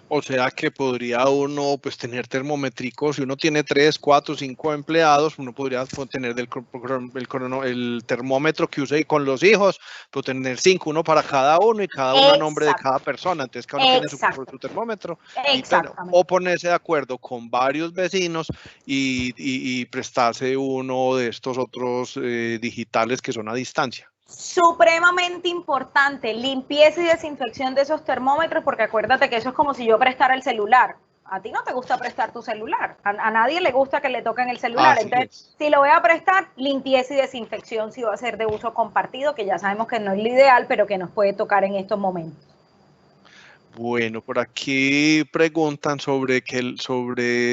O sea que podría uno pues tener termométricos. Si uno tiene 3, 4, 5 empleados, uno podría tener el termómetro que use con los hijos, pero tener 5, uno para cada uno, y cada uno a nombre de cada persona. Entonces cada uno tiene su termómetro, o ponerse de acuerdo con varios vecinos y prestarse uno de estos otros digitales que son a distancia. Supremamente importante, limpieza y desinfección de esos termómetros, porque acuérdate que eso es como si yo prestara el celular. A ti no te gusta prestar tu celular, a nadie le gusta que le toquen el celular. Entonces, si lo voy a prestar, limpieza y desinfección si va a ser de uso compartido, que ya sabemos que no es lo ideal, pero que nos puede tocar en estos momentos. Bueno, por aquí preguntan sobre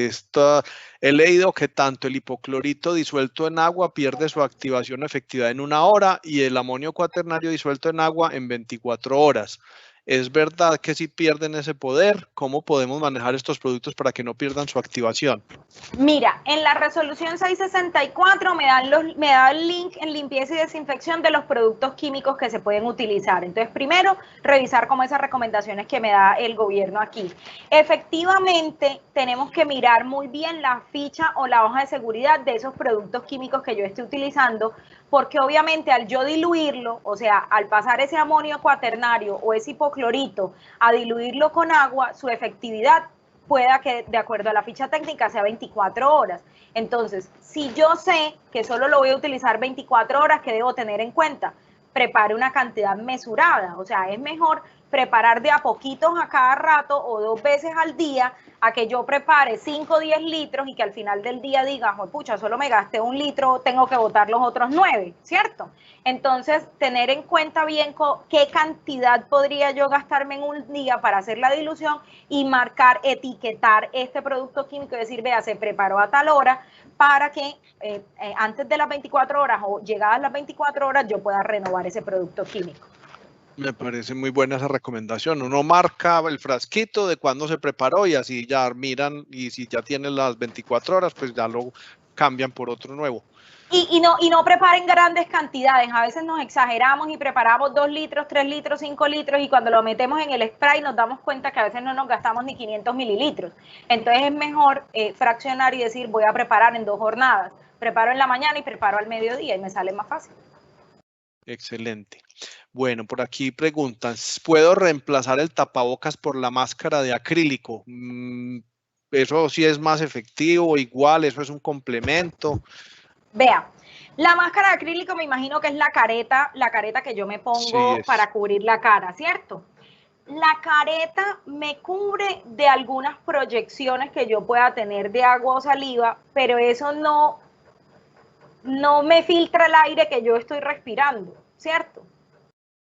esta. He leído que tanto el hipoclorito disuelto en agua pierde su activación o efectividad en 1 hora, y el amonio cuaternario disuelto en agua en 24 horas. ¿Es verdad que si pierden ese poder? ¿Cómo podemos manejar estos productos para que no pierdan su activación? Mira, en la resolución 664 me da el link en limpieza y desinfección de los productos químicos que se pueden utilizar. Entonces, primero, revisar como esas recomendaciones que me da el gobierno aquí. Efectivamente, tenemos que mirar muy bien la ficha o la hoja de seguridad de esos productos químicos que yo esté utilizando, porque obviamente al yo diluirlo, o sea, al pasar ese amonio cuaternario o ese hipoclorito a diluirlo con agua, su efectividad pueda que, de acuerdo a la ficha técnica, sea 24 horas. Entonces, si yo sé que solo lo voy a utilizar 24 horas, ¿qué debo tener en cuenta? Prepare una cantidad mesurada. O sea, es mejor preparar de a poquitos a cada rato o 2 veces al día, a que yo prepare 5 o 10 litros y que al final del día diga, pucha, solo me gasté 1 litro, tengo que botar los otros 9, ¿cierto? Entonces, tener en cuenta bien qué cantidad podría yo gastarme en un día para hacer la dilución, y marcar, etiquetar este producto químico y decir, vea, se preparó a tal hora, para que antes de las 24 horas o llegadas las 24 horas yo pueda renovar ese producto químico. Me parece muy buena esa recomendación. Uno marca el frasquito de cuándo se preparó, y así ya miran, y si ya tienen las 24 horas, pues ya lo cambian por otro nuevo. Y no preparen grandes cantidades. A veces nos exageramos y preparamos 2 litros, 3 litros, 5 litros, y cuando lo metemos en el spray nos damos cuenta que a veces no nos gastamos ni 500 mililitros. Entonces es mejor fraccionar y decir, voy a preparar en 2 jornadas. Preparo en la mañana y preparo al mediodía, y me sale más fácil. Excelente. Bueno, por aquí preguntan, ¿puedo reemplazar el tapabocas por la máscara de acrílico? ¿Eso sí es más efectivo, igual, eso es un complemento? Vea, la máscara de acrílico me imagino que es la careta que yo me pongo para cubrir la cara, ¿cierto? La careta me cubre de algunas proyecciones que yo pueda tener de agua o saliva, pero eso no me filtra el aire que yo estoy respirando, ¿cierto?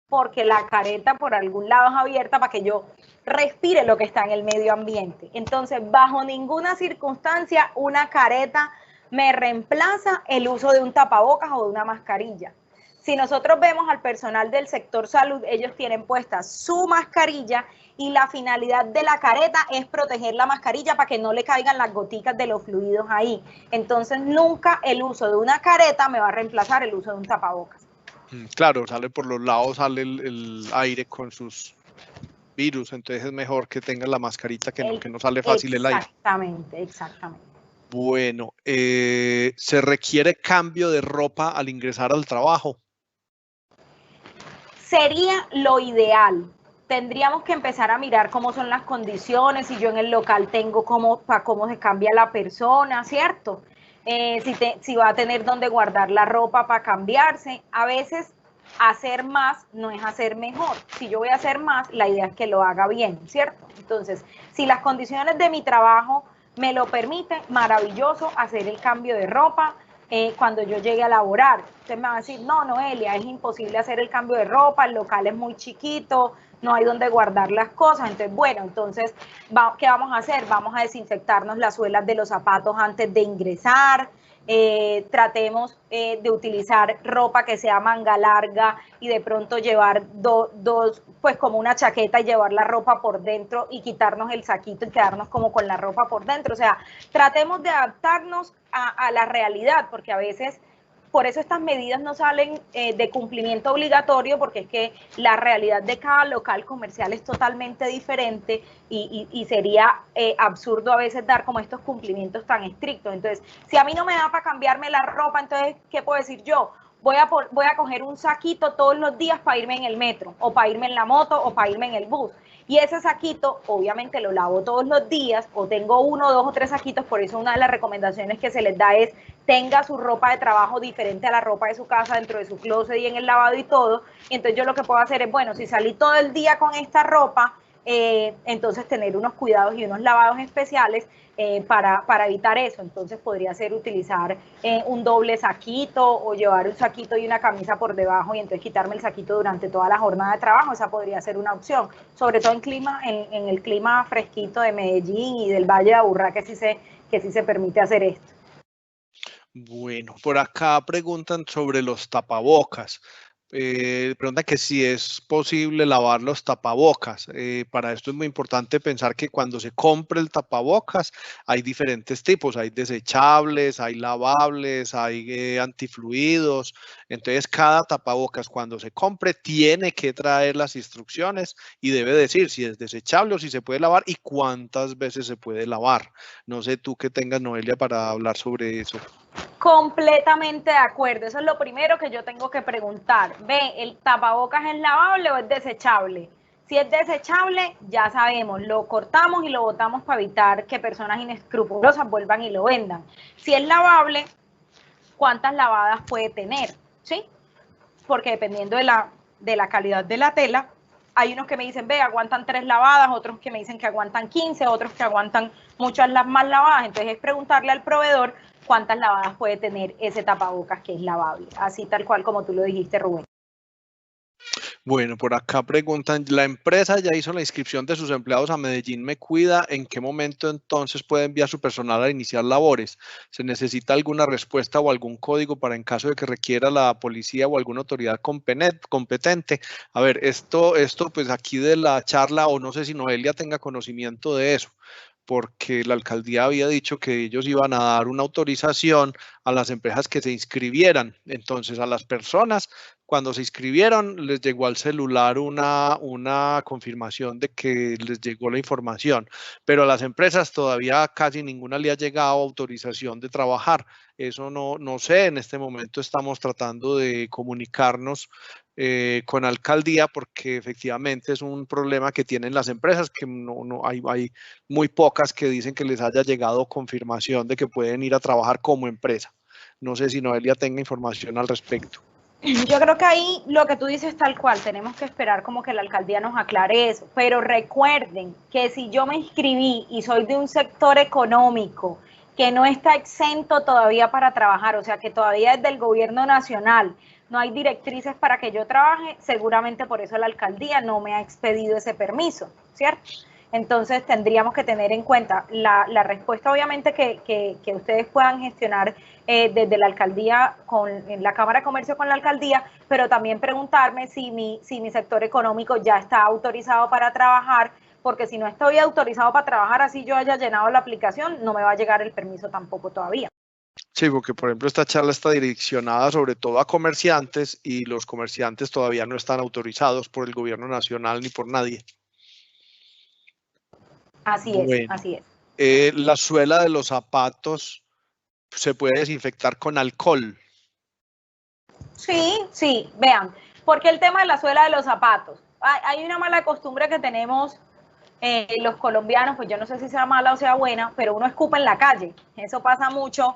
Porque la careta por algún lado es abierta para que yo respire lo que está en el medio ambiente. Entonces, bajo ninguna circunstancia una careta me reemplaza el uso de un tapabocas o de una mascarilla. Si nosotros vemos al personal del sector salud, ellos tienen puesta su mascarilla, y la finalidad de la careta es proteger la mascarilla para que no le caigan las goticas de los fluidos ahí. Entonces, nunca el uso de una careta me va a reemplazar el uso de un tapabocas. Claro, sale por los lados, sale el aire con sus virus, entonces es mejor que tenga la mascarita, que no sale fácil el aire. Exactamente. Bueno, ¿se requiere cambio de ropa al ingresar al trabajo? Sería lo ideal, tendríamos que empezar a mirar cómo son las condiciones, si yo en el local tengo cómo se cambia la persona, ¿cierto? Si va a tener dónde guardar la ropa para cambiarse. A veces hacer más no es hacer mejor. Si yo voy a hacer más, la idea es que lo haga bien, ¿cierto? Entonces, si las condiciones de mi trabajo me lo permiten, maravilloso hacer el cambio de ropa. Cuando yo llegue a laborar, usted me va a decir, no, Noelia, es imposible hacer el cambio de ropa, el local es muy chiquito, no hay donde guardar las cosas. Entonces, bueno, entonces, ¿qué vamos a hacer? Vamos a desinfectarnos las suelas de los zapatos antes de ingresar. Tratemos de utilizar ropa que sea manga larga y de pronto llevar dos, pues como una chaqueta y llevar la ropa por dentro y quitarnos el saquito y quedarnos como con la ropa por dentro. O sea, tratemos de adaptarnos a la realidad, porque a veces por eso estas medidas no salen de cumplimiento obligatorio, porque es que la realidad de cada local comercial es totalmente diferente y sería absurdo a veces dar como estos cumplimientos tan estrictos. Entonces, si a mí no me da para cambiarme la ropa, entonces, ¿qué puedo decir yo? Voy a coger un saquito todos los días para irme en el metro, o para irme en la moto, o para irme en el bus. Y ese saquito, obviamente, lo lavo todos los días, o tengo 1, 2 o 3 saquitos. Por eso una de las recomendaciones que se les da es tenga su ropa de trabajo diferente a la ropa de su casa dentro de su closet y en el lavado y todo. Y entonces yo lo que puedo hacer es, bueno, si salí todo el día con esta ropa, entonces tener unos cuidados y unos lavados especiales para evitar eso. Entonces podría ser utilizar un doble saquito o llevar un saquito y una camisa por debajo y entonces quitarme el saquito durante toda la jornada de trabajo. Esa podría ser una opción, sobre todo en el clima fresquito de Medellín y del Valle de Aburrá, que sí se permite hacer esto. Bueno, por acá preguntan sobre los tapabocas. Preguntan que si es posible lavar los tapabocas. Para esto es muy importante pensar que cuando se compre el tapabocas hay diferentes tipos, hay desechables, hay lavables, hay antifluidos. Entonces cada tapabocas cuando se compre tiene que traer las instrucciones y debe decir si es desechable o si se puede lavar y cuántas veces se puede lavar. No sé tú qué tengas, Noelia, para hablar sobre eso. Completamente de acuerdo. Eso es lo primero que yo tengo que preguntar. Ve, ¿el tapabocas es lavable o es desechable? Si es desechable, ya sabemos, lo cortamos y lo botamos para evitar que personas inescrupulosas vuelvan y lo vendan. Si es lavable, ¿cuántas lavadas puede tener? ¿Sí? Porque dependiendo de la calidad de la tela, hay unos que me dicen, ve, aguantan 3 lavadas, otros que me dicen que aguantan 15, otros que aguantan muchas más lavadas. Entonces es preguntarle al proveedor cuántas lavadas puede tener ese tapabocas que es lavable, así tal cual como tú lo dijiste, Rubén. Bueno, por acá preguntan, la empresa ya hizo la inscripción de sus empleados a Medellín Me Cuida, ¿en qué momento entonces puede enviar su personal a iniciar labores? ¿Se necesita alguna respuesta o algún código para en caso de que requiera la policía o alguna autoridad competente? A ver, esto pues aquí de la charla, o no sé si Noelia tenga conocimiento de eso, porque la alcaldía había dicho que ellos iban a dar una autorización a las empresas que se inscribieran. Entonces, a las personas, cuando se inscribieron, les llegó al celular una confirmación de que les llegó la información, pero a las empresas todavía casi ninguna le ha llegado autorización de trabajar. Eso no sé, en este momento estamos tratando de comunicarnos con alcaldía porque efectivamente es un problema que tienen las empresas, que no hay muy pocas que dicen que les haya llegado confirmación de que pueden ir a trabajar como empresa. No sé si Noelia tenga información al respecto. Yo creo que ahí lo que tú dices tal cual, tenemos que esperar como que la alcaldía nos aclare eso, pero recuerden que si yo me inscribí y soy de un sector económico que no está exento todavía para trabajar, o sea que todavía desde el gobierno nacional no hay directrices para que yo trabaje, seguramente por eso la alcaldía no me ha expedido ese permiso, ¿cierto? Entonces tendríamos que tener en cuenta la respuesta, obviamente, que ustedes puedan gestionar desde la alcaldía, en la Cámara de Comercio con la alcaldía, pero también preguntarme si mi sector económico ya está autorizado para trabajar, porque si no estoy autorizado para trabajar, así yo haya llenado la aplicación, no me va a llegar el permiso tampoco todavía. Sí, porque por ejemplo esta charla está direccionada sobre todo a comerciantes y los comerciantes todavía no están autorizados por el gobierno nacional ni por nadie. Así es, Bueno, así es. La suela de los zapatos se puede desinfectar con alcohol. Sí, vean, porque el tema de la suela de los zapatos, hay una mala costumbre que tenemos los colombianos, pues yo no sé si sea mala o sea buena, pero uno escupe en la calle. Eso pasa mucho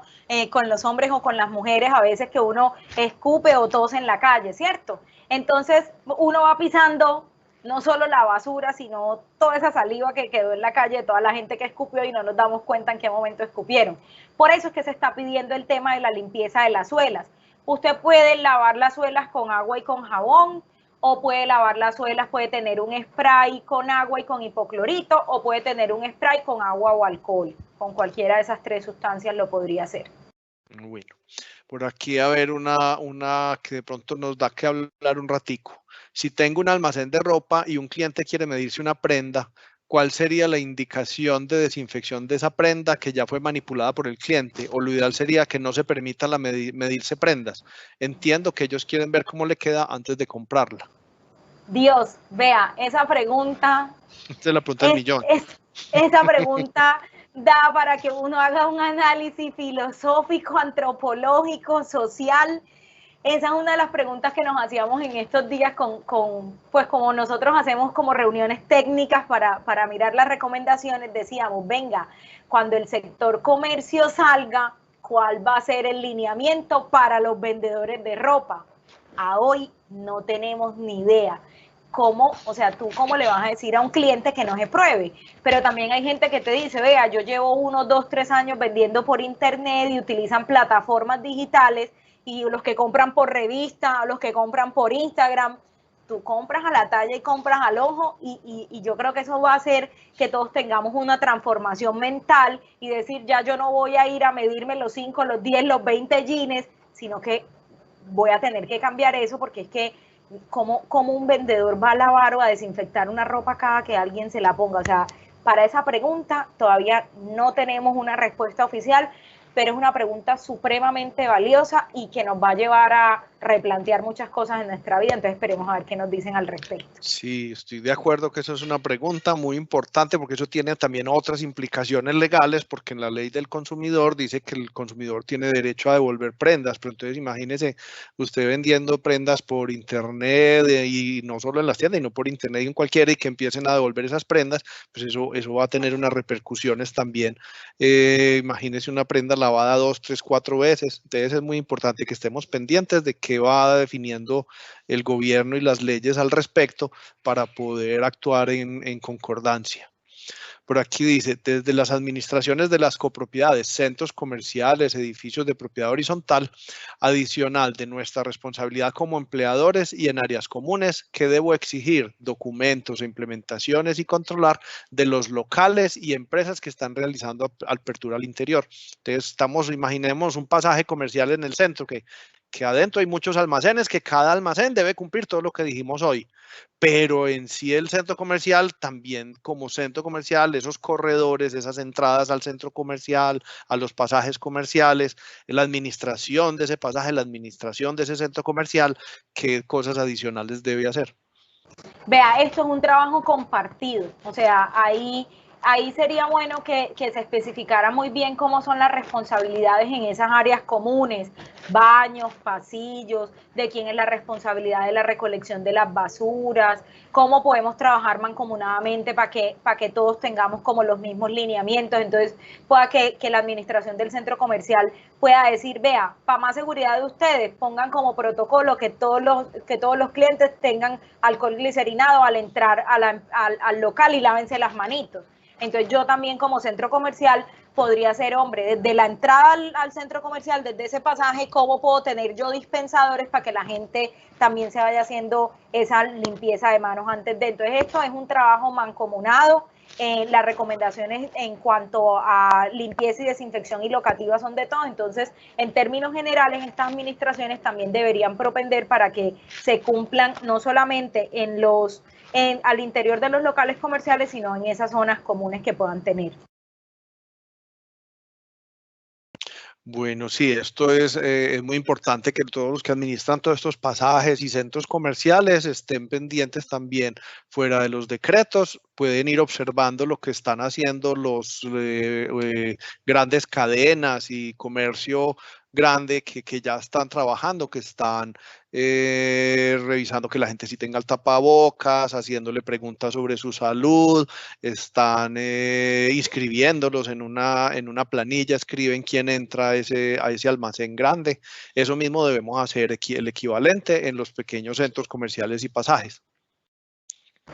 con los hombres o con las mujeres, a veces que uno escupe o tose en la calle, ¿cierto? Entonces uno va pisando no solo la basura, sino toda esa saliva que quedó en la calle de toda la gente que escupió y no nos damos cuenta en qué momento escupieron. Por eso es que se está pidiendo el tema de la limpieza de las suelas. Usted puede lavar las suelas con agua y con jabón, o puede lavar las suelas, puede tener un spray con agua y con hipoclorito, o puede tener un spray con agua o alcohol. Con cualquiera de esas tres sustancias lo podría hacer. Bueno, por aquí a ver una que de pronto nos da que hablar un ratico. Si tengo un almacén de ropa y un cliente quiere medirse una prenda, ¿cuál sería la indicación de desinfección de esa prenda que ya fue manipulada por el cliente? O lo ideal sería que no se permita medirse prendas. Entiendo que ellos quieren ver cómo le queda antes de comprarla. Dios, vea, esa pregunta Esta es la pregunta del millón. Esa pregunta da para que uno haga un análisis filosófico, antropológico, social. Esa es una de las preguntas que nos hacíamos en estos días pues como nosotros hacemos como reuniones técnicas para mirar las recomendaciones, decíamos, venga, cuando el sector comercio salga, ¿cuál va a ser el lineamiento para los vendedores de ropa? A hoy no tenemos ni idea. ¿Cómo, o sea, tú cómo le vas a decir a un cliente que no se pruebe? Pero también hay gente que te dice, vea, yo llevo 1, 2, 3 años vendiendo por internet y utilizan plataformas digitales, y los que compran por revista, los que compran por Instagram, tú compras a la talla y compras al ojo, y yo creo que eso va a hacer que todos tengamos una transformación mental y decir, ya yo no voy a ir a medirme los 5, los 10, los 20 jeans, sino que voy a tener que cambiar eso, porque es que ¿cómo un vendedor va a lavar o a desinfectar una ropa cada que alguien se la ponga? O sea, para esa pregunta todavía no tenemos una respuesta oficial, pero es una pregunta supremamente valiosa y que nos va a llevar a replantear muchas cosas en nuestra vida. Entonces esperemos a ver qué nos dicen al respecto. Sí, estoy de acuerdo que eso es una pregunta muy importante, porque eso tiene también otras implicaciones legales, porque en la ley del consumidor dice que el consumidor tiene derecho a devolver prendas, pero entonces imagínese usted vendiendo prendas por internet, y no solo en las tiendas, sino por internet y en cualquiera, y que empiecen a devolver esas prendas, pues eso va a tener unas repercusiones también. Imagínese una prenda lavada 2, 3, 4 veces. Entonces es muy importante que estemos pendientes de qué va definiendo el gobierno y las leyes al respecto para poder actuar en concordancia. Por aquí dice, desde las administraciones de las copropiedades, centros comerciales, edificios de propiedad horizontal, adicional de nuestra responsabilidad como empleadores y en áreas comunes, ¿qué debo exigir? Documentos, implementaciones y controlar de los locales y empresas que están realizando apertura al interior. Entonces, imaginemos un pasaje comercial en el centro, que adentro hay muchos almacenes, que cada almacén debe cumplir todo lo que dijimos hoy, pero en sí el centro comercial también, como centro comercial, esos corredores, esas entradas al centro comercial, a los pasajes comerciales, la administración de ese pasaje, la administración de ese centro comercial, ¿qué cosas adicionales debe hacer? Vea, esto es un trabajo compartido, o sea, ahí sería bueno que se especificara muy bien cómo son las responsabilidades en esas áreas comunes, baños, pasillos, de quién es la responsabilidad de la recolección de las basuras, cómo podemos trabajar mancomunadamente para que todos tengamos como los mismos lineamientos. Entonces pueda que la administración del centro comercial pueda decir, vea, para más seguridad de ustedes, pongan como protocolo que todos los clientes tengan alcohol glicerinado al entrar al local y lávense las manitos. Entonces yo también como centro comercial podría ser, hombre, desde la entrada al centro comercial, desde ese pasaje, ¿cómo puedo tener yo dispensadores para que la gente también se vaya haciendo esa limpieza de manos antes de? Entonces esto es un trabajo mancomunado. Las recomendaciones en cuanto a limpieza y desinfección y locativa son de todo. Entonces, en términos generales, estas administraciones también deberían propender para que se cumplan no solamente al interior de los locales comerciales, sino en esas zonas comunes que puedan tener. Bueno, sí, esto es muy importante que todos los que administran todos estos pasajes y centros comerciales estén pendientes también fuera de los decretos. Pueden ir observando lo que están haciendo los grandes cadenas y comercio grande, que ya están trabajando, que están revisando que la gente sí tenga el tapabocas, haciéndole preguntas sobre su salud, están inscribiéndolos en una planilla, escriben quién entra a ese almacén grande. Eso mismo debemos hacer el equivalente en los pequeños centros comerciales y pasajes.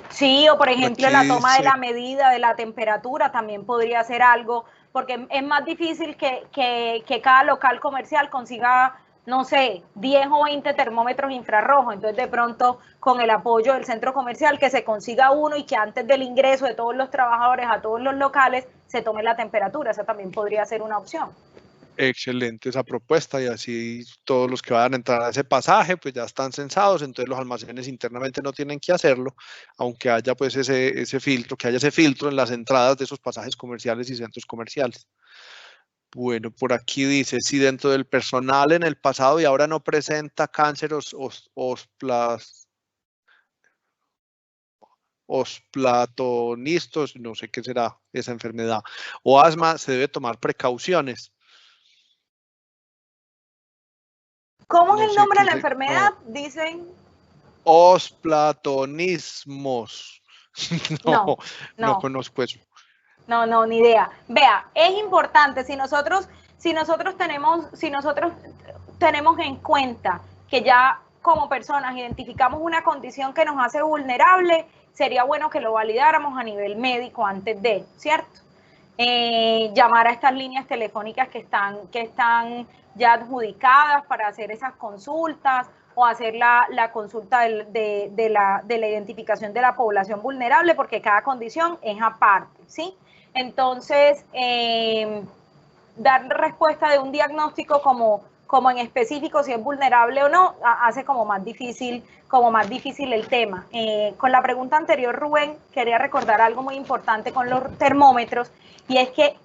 Sí, o por ejemplo Aquí la toma de dice, la medida de la temperatura también podría ser algo, porque es más difícil que cada local comercial consiga, no sé, 10 o 20 termómetros infrarrojos. Entonces de pronto con el apoyo del centro comercial que se consiga uno y que antes del ingreso de todos los trabajadores a todos los locales se tome la temperatura. Esa también podría ser una opción. excelente esa propuesta, y así todos los que vayan a entrar a ese pasaje pues ya están censados, entonces los almacenes internamente no tienen que hacerlo, aunque haya pues ese filtro, que haya ese filtro en las entradas de esos pasajes comerciales y centros comerciales. Bueno, por aquí dice, si dentro del personal en el pasado y ahora no presenta cáncer osplatonistos, no sé qué será esa enfermedad, o asma, se debe tomar precauciones. ¿Cómo es No el sé nombre qué de la es, no, enfermedad? Dicen. osplatonismos. No, No, no no. conozco eso. No, no, ni idea. Vea, es importante si nosotros tenemos en cuenta que ya como personas identificamos una condición que nos hace vulnerable, sería bueno que lo validáramos a nivel médico antes de, ¿cierto? Llamar a estas líneas telefónicas que están ya adjudicadas para hacer esas consultas o hacer la consulta de la identificación de la población vulnerable, porque cada condición es aparte, ¿sí? Entonces, dar respuesta de un diagnóstico como en específico si es vulnerable o no, hace como más difícil el tema. Con la pregunta anterior, Rubén, quería recordar algo muy importante con los termómetros, y es que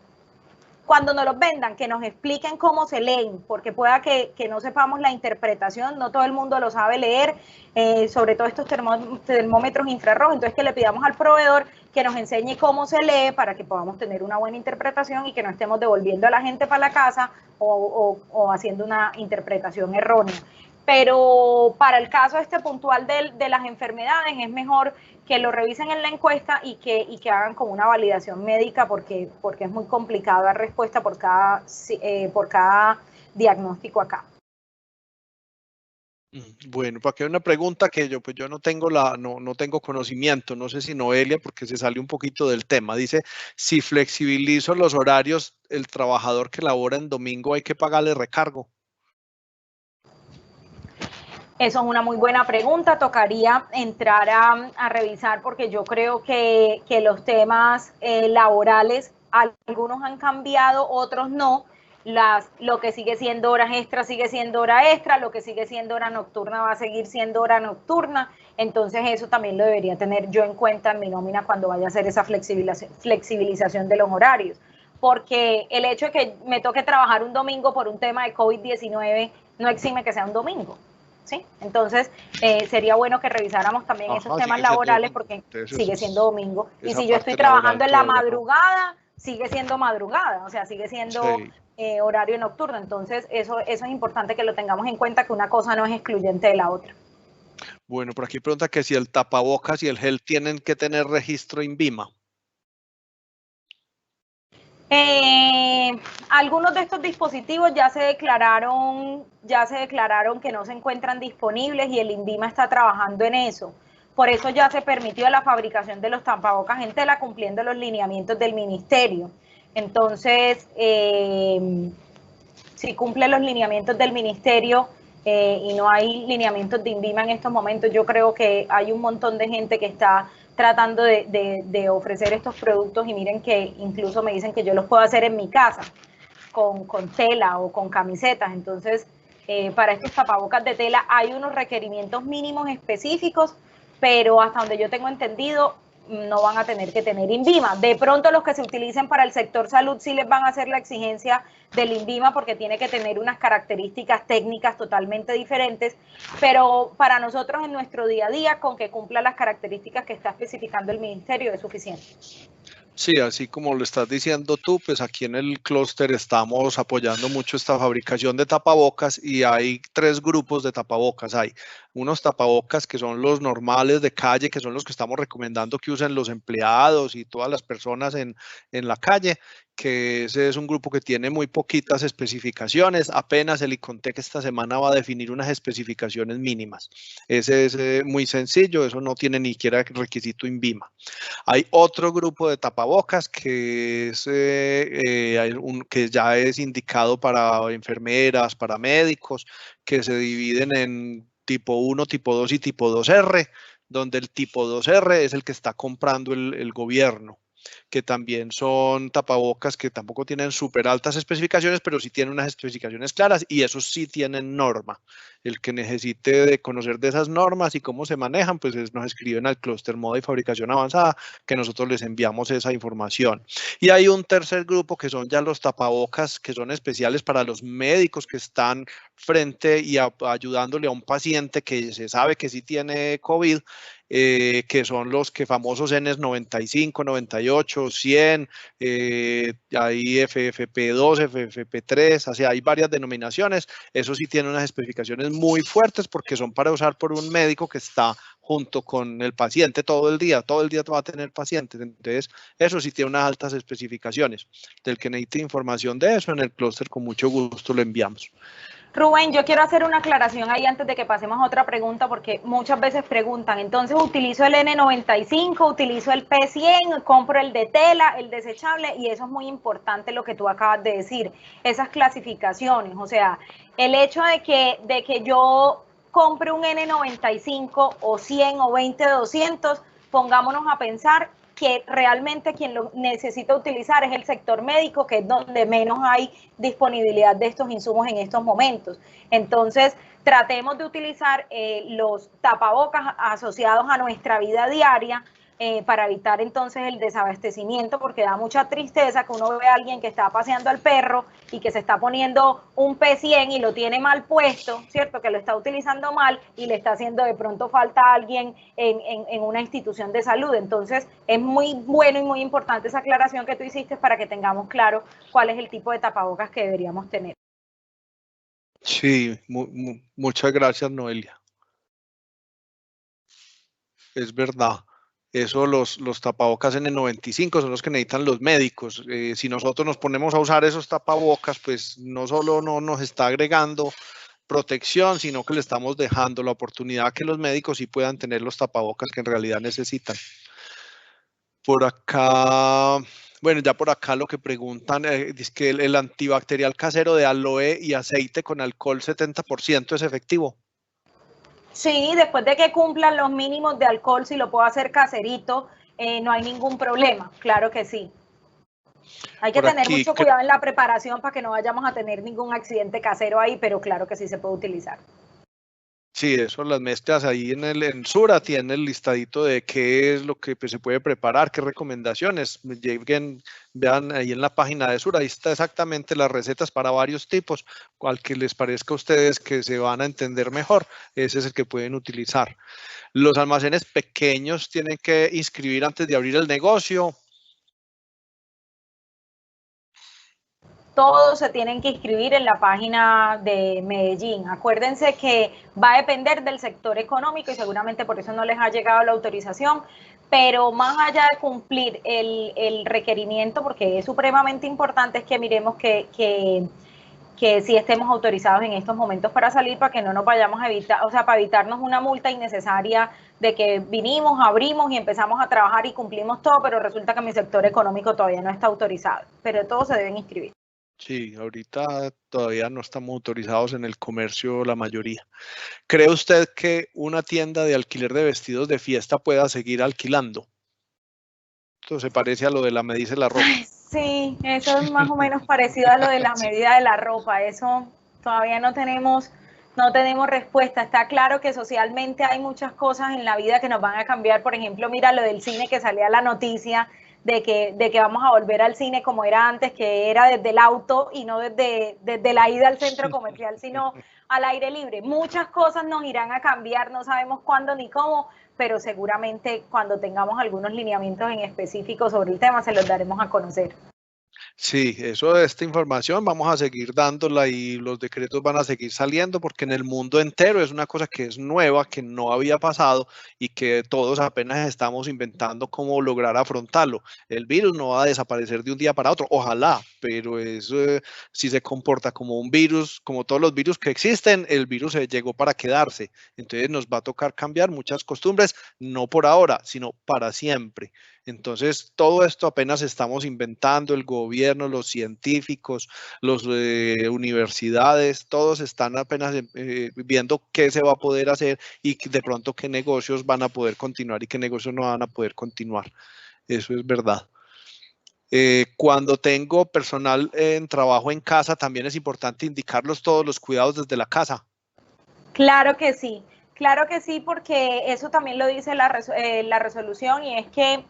cuando nos los vendan, que nos expliquen cómo se leen, porque pueda que no sepamos la interpretación, no todo el mundo lo sabe leer, sobre todo estos termómetros infrarrojos, entonces que le pidamos al proveedor que nos enseñe cómo se lee para que podamos tener una buena interpretación y que no estemos devolviendo a la gente para la casa o haciendo una interpretación errónea. Pero para el caso este puntual de las enfermedades es mejor que lo revisen en la encuesta y que hagan como una validación médica, porque es muy complicado dar respuesta por cada diagnóstico acá. Bueno, para que una pregunta que yo no tengo no tengo conocimiento, no sé si Noelia, porque se sale un poquito del tema. Dice, si flexibilizo los horarios, el trabajador que labora en domingo hay que pagarle recargo. Eso es una muy buena pregunta, tocaría entrar a revisar, porque yo creo que los temas laborales, algunos han cambiado, otros no. Lo que sigue siendo horas extras sigue siendo hora extra, lo que sigue siendo hora nocturna va a seguir siendo hora nocturna, entonces eso también lo debería tener yo en cuenta en mi nómina cuando vaya a hacer esa flexibilización de los horarios, porque el hecho de que me toque trabajar un domingo por un tema de COVID-19 no exime que sea un domingo. ¿Sí? Entonces, sería bueno que revisáramos también esos temas Sigue siendo laborales, domingo. porque Entonces, sigue siendo domingo. Y esa si yo estoy parte laboral trabajando en la todavía no. madrugada, sigue siendo madrugada, o sea, sigue siendo Sí. horario nocturno. Entonces, eso es importante que lo tengamos en cuenta, que una cosa no es excluyente de la otra. Bueno, por aquí pregunta que si el tapabocas y el gel tienen que tener registro INVIMA. Algunos de estos dispositivos ya se declararon que no se encuentran disponibles, y el INVIMA está trabajando en eso. Por eso ya se permitió la fabricación de los tapabocas en tela, cumpliendo los lineamientos del ministerio. Entonces, si cumple los lineamientos del ministerio y no hay lineamientos de INVIMA en estos momentos, yo creo que hay un montón de gente que está tratando de ofrecer estos productos, y miren que incluso me dicen que yo los puedo hacer en mi casa con tela o con camisetas. Entonces, para estos tapabocas de tela hay unos requerimientos mínimos específicos, pero hasta donde yo tengo entendido no van a tener que tener INVIMA. De pronto los que se utilicen para el sector salud sí les van a hacer la exigencia del INVIMA, porque tiene que tener unas características técnicas totalmente diferentes, pero para nosotros en nuestro día a día, con que cumpla las características que está especificando el ministerio, es suficiente. Sí, así como lo estás diciendo tú, pues aquí en el clúster estamos apoyando mucho esta fabricación de tapabocas y hay tres grupos de tapabocas. Hay unos tapabocas que son los normales de calle, que son los que estamos recomendando que usen los empleados y todas las personas en la calle, que ese es un grupo que tiene muy poquitas especificaciones. Apenas el ICONTEC esta semana va a definir unas especificaciones mínimas. Ese es muy sencillo, eso no tiene ni siquiera requisito INVIMA. Hay otro grupo de tapabocas que es que ya es indicado para enfermeras, para médicos, que se dividen en tipo 1, tipo 2 y tipo 2R, donde el tipo 2R es el que está comprando el gobierno, que también son tapabocas que tampoco tienen súper altas especificaciones, pero sí tienen unas especificaciones claras y esos sí tienen norma. El que necesite de conocer de esas normas y cómo se manejan, pues nos escriben al clúster moda y fabricación avanzada, que nosotros les enviamos esa información. Y hay un tercer grupo que son ya los tapabocas, que son especiales para los médicos que están frente y ayudándole a un paciente que se sabe que sí tiene COVID, que son los que famosos N95, 98, 100, hay FFP2, FFP3, o sea, hay varias denominaciones. Eso sí tiene unas especificaciones muy fuertes porque son para usar por un médico que está junto con el paciente todo el día va a tener pacientes. Entonces, eso sí tiene unas altas especificaciones. Del que necesite información de eso, en el clúster con mucho gusto lo enviamos. Rubén, yo quiero hacer una aclaración ahí antes de que pasemos a otra pregunta, porque muchas veces preguntan, entonces utilizo el N95, utilizo el P100, compro el de tela, el desechable, y eso es muy importante lo que tú acabas de decir, esas clasificaciones, o sea, el hecho de que yo compre un N95 o 100 o 20 de 200, pongámonos a pensar que realmente quien lo necesita utilizar es el sector médico, que es donde menos hay disponibilidad de estos insumos en estos momentos. Entonces, tratemos de utilizar los tapabocas asociados a nuestra vida diaria, para evitar entonces el desabastecimiento, porque da mucha tristeza que uno ve a alguien que está paseando al perro y que se está poniendo un P100 y lo tiene mal puesto, ¿cierto? Que lo está utilizando mal y le está haciendo de pronto falta a alguien en una institución de salud. Entonces, es muy bueno y muy importante esa aclaración que tú hiciste para que tengamos claro cuál es el tipo de tapabocas que deberíamos tener. Sí, muchas gracias, Noelia. Es verdad. Eso, los tapabocas N95 son los que necesitan los médicos. Si nosotros nos ponemos a usar esos tapabocas, pues no solo no nos está agregando protección, sino que le estamos dejando la oportunidad que los médicos sí puedan tener los tapabocas que en realidad necesitan. Por acá, bueno, ya por acá lo que preguntan es que el antibacterial casero de aloe y aceite con alcohol 70% es efectivo. Sí, después de que cumplan los mínimos de alcohol, si lo puedo hacer caserito, no hay ningún problema, claro que sí. Hay que Por tener aquí, mucho cuidado en la preparación para que no vayamos a tener ningún accidente casero ahí, pero claro que sí se puede utilizar. sí, eso, las mezclas ahí en Sura tiene el listadito de qué es lo que pues, se puede preparar, qué recomendaciones. Lleguen, vean ahí en la página de Sura, ahí está exactamente las recetas para varios tipos, cual que les parezca a ustedes que se van a entender mejor, ese es el que pueden utilizar. Los almacenes pequeños tienen que inscribir antes de abrir el negocio. Todos se tienen que inscribir en la página de Medellín. Acuérdense que va a depender del sector económico y seguramente por eso no les ha llegado la autorización, pero más allá de cumplir el requerimiento, porque es supremamente importante, es que miremos que sí estemos autorizados en estos momentos para salir, para que no nos vayamos a evitar, o sea, para evitarnos una multa innecesaria de que vinimos, abrimos y empezamos a trabajar y cumplimos todo, pero resulta que mi sector económico todavía no está autorizado, pero todos se deben inscribir. Sí, ahorita todavía no estamos autorizados en el comercio la mayoría. ¿Cree usted que una tienda de alquiler de vestidos de fiesta pueda seguir alquilando? Esto se parece a lo de la medida de la ropa. Sí, eso es más o menos parecido a lo de la medida de la ropa. Eso todavía no tenemos respuesta. Está claro que socialmente hay muchas cosas en la vida que nos van a cambiar. Por ejemplo, mira lo del cine, que salía la noticia de que vamos a volver al cine como era antes, que era desde el auto y no desde la ida al centro comercial, sino al aire libre. Muchas cosas nos irán a cambiar, no sabemos cuándo ni cómo, pero seguramente cuando tengamos algunos lineamientos en específico sobre el tema se los daremos a conocer. Sí, eso de esta información vamos a seguir dándola y los decretos van a seguir saliendo porque en el mundo entero es una cosa que es nueva, que no había pasado y que todos apenas estamos inventando cómo lograr afrontarlo. El virus no va a desaparecer de un día para otro, ojalá, pero eso, si se comporta como un virus, como todos los virus que existen, el virus se llegó para quedarse. Entonces nos va a tocar cambiar muchas costumbres, no por ahora, sino para siempre. Entonces, todo esto apenas estamos inventando, el gobierno, los científicos, las universidades, todos están apenas viendo qué se va a poder hacer y de pronto qué negocios van a poder continuar y qué negocios no van a poder continuar. Eso es verdad. Cuando tengo personal en trabajo en casa, también es importante indicarlos todos los cuidados desde la casa. Claro que sí, porque eso también lo dice la resolución y es que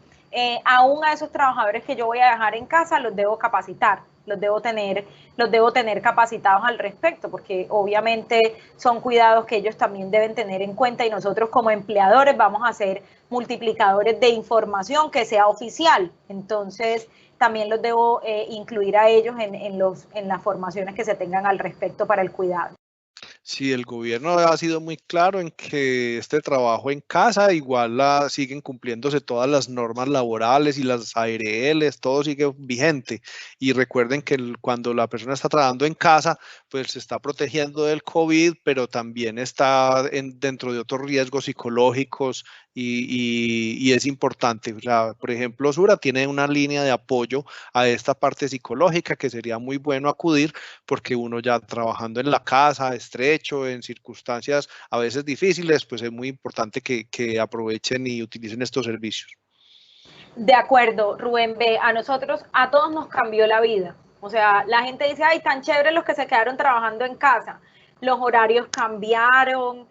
aún a esos trabajadores que yo voy a dejar en casa los debo capacitar, los debo tener capacitados al respecto, porque obviamente son cuidados que ellos también deben tener en cuenta y nosotros como empleadores vamos a ser multiplicadores de información que sea oficial. Entonces, también los debo incluir a ellos en las formaciones que se tengan al respecto para el cuidado. Sí, el gobierno ha sido muy claro en que este trabajo en casa igual siguen cumpliéndose todas las normas laborales y las ARLs, todo sigue vigente. Y recuerden que cuando la persona está trabajando en casa, pues se está protegiendo del COVID, pero también está dentro de otros riesgos psicológicos y es importante. O sea, por ejemplo, Sura tiene una línea de apoyo a esta parte psicológica que sería muy bueno acudir porque uno ya trabajando en la casa, estrecho, en circunstancias a veces difíciles, pues es muy importante que aprovechen y utilicen estos servicios. De acuerdo, Rubén B. A nosotros, a todos nos cambió la vida. O sea, la gente dice, ay, tan chévere los que se quedaron trabajando en casa. Los horarios cambiaron,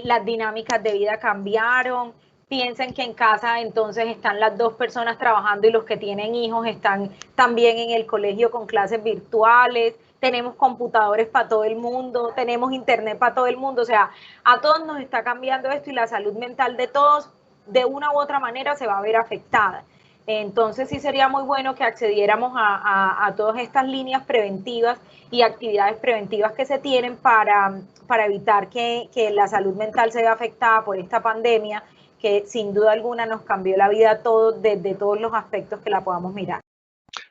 las dinámicas de vida cambiaron. Piensen que en casa entonces están las dos personas trabajando y los que tienen hijos están también en el colegio con clases virtuales. Tenemos computadores para todo el mundo, tenemos internet para todo el mundo. O sea, a todos nos está cambiando esto y la salud mental de todos de una u otra manera se va a ver afectada. Entonces sí sería muy bueno que accediéramos a todas estas líneas preventivas y actividades preventivas que se tienen para evitar que la salud mental se vea afectada por esta pandemia que sin duda alguna nos cambió la vida a todos desde todos los aspectos que la podamos mirar.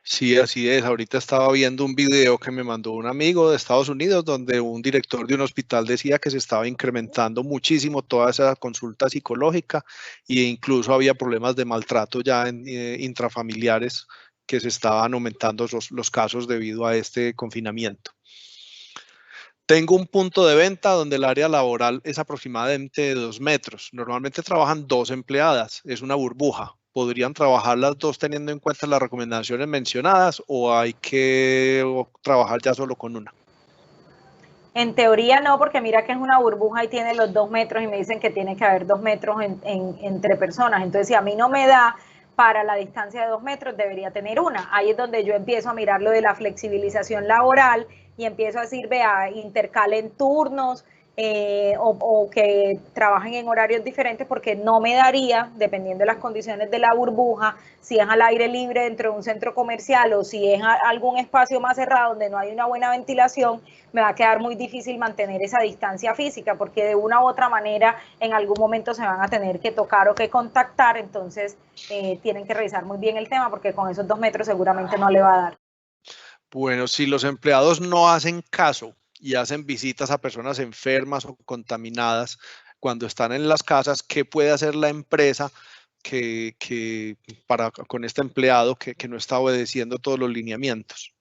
Sí, así es. Ahorita estaba viendo un video que me mandó un amigo de Estados Unidos donde un director de un hospital decía que se estaba incrementando muchísimo toda esa consulta psicológica e incluso había problemas de maltrato ya intrafamiliares que se estaban aumentando los casos debido a este confinamiento. Tengo un punto de venta donde el área laboral es aproximadamente de 2 metros. Normalmente trabajan 2 empleadas, es una burbuja. ¿Podrían trabajar las dos teniendo en cuenta las recomendaciones mencionadas o hay que trabajar ya solo con una? En teoría no, porque mira que es una burbuja y tiene los 2 metros y me dicen que tiene que haber 2 metros entre personas. Entonces, si a mí no me da para la distancia de 2 metros, debería tener una. Ahí es donde yo empiezo a mirar lo de la flexibilización laboral y empiezo a decir, vea, intercalen turnos o que trabajen en horarios diferentes porque no me daría, dependiendo de las condiciones de la burbuja, si es al aire libre dentro de un centro comercial o si es algún espacio más cerrado donde no hay una buena ventilación, me va a quedar muy difícil mantener esa distancia física porque de una u otra manera en algún momento se van a tener que tocar o que contactar, entonces tienen que revisar muy bien el tema porque con esos 2 metros seguramente no le va a dar. Bueno, si los empleados no hacen caso y hacen visitas a personas enfermas o contaminadas cuando están en las casas, ¿qué puede hacer la empresa con este empleado que no está obedeciendo todos los lineamientos?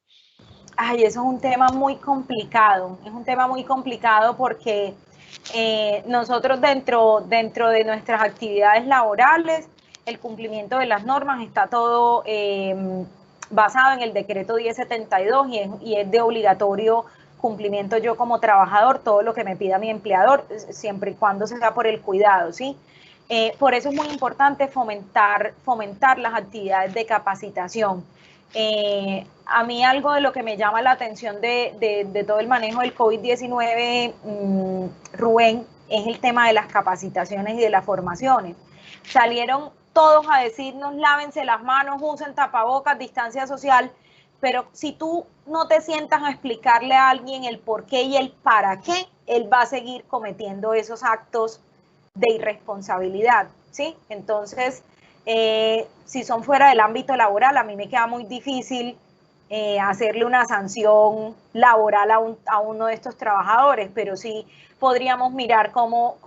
Ay, eso es un tema muy complicado, es un tema muy complicado porque nosotros dentro de nuestras actividades laborales, el cumplimiento de las normas está todo basado en el decreto 1072 y es de obligatorio cumplimiento yo como trabajador, todo lo que me pida mi empleador, siempre y cuando sea por el cuidado, ¿sí? Por eso es muy importante fomentar las actividades de capacitación. A mí algo de lo que me llama la atención de todo el manejo del COVID-19, Rubén, es el tema de las capacitaciones y de las formaciones. Salieron todos a decirnos lávense las manos, usen tapabocas, distancia social, pero si tú no te sientas a explicarle a alguien el por qué y el para qué, él va a seguir cometiendo esos actos de irresponsabilidad, ¿sí? Entonces, si son fuera del ámbito laboral, a mí me queda muy difícil hacerle una sanción laboral a uno de estos trabajadores, pero sí podríamos mirar cómo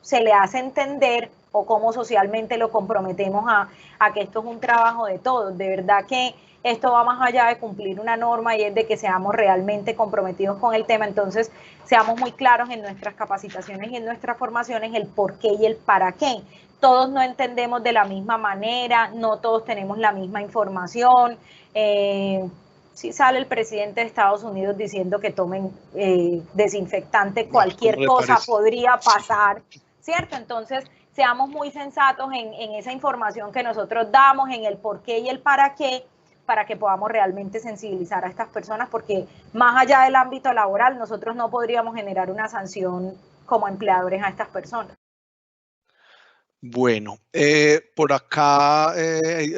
se le hace entender o cómo socialmente lo comprometemos a que esto es un trabajo de todos. De verdad que esto va más allá de cumplir una norma y es de que seamos realmente comprometidos con el tema. Entonces, seamos muy claros en nuestras capacitaciones y en nuestras formaciones el por qué y el para qué. Todos no entendemos de la misma manera, no todos tenemos la misma información. Si sale el presidente de Estados Unidos diciendo que tomen desinfectante, cualquier cosa podría pasar, ¿cierto? Entonces, seamos muy sensatos en esa información que nosotros damos, en el por qué y el para qué, para que podamos realmente sensibilizar a estas personas, porque más allá del ámbito laboral, nosotros no podríamos generar una sanción como empleadores a estas personas. Bueno, por acá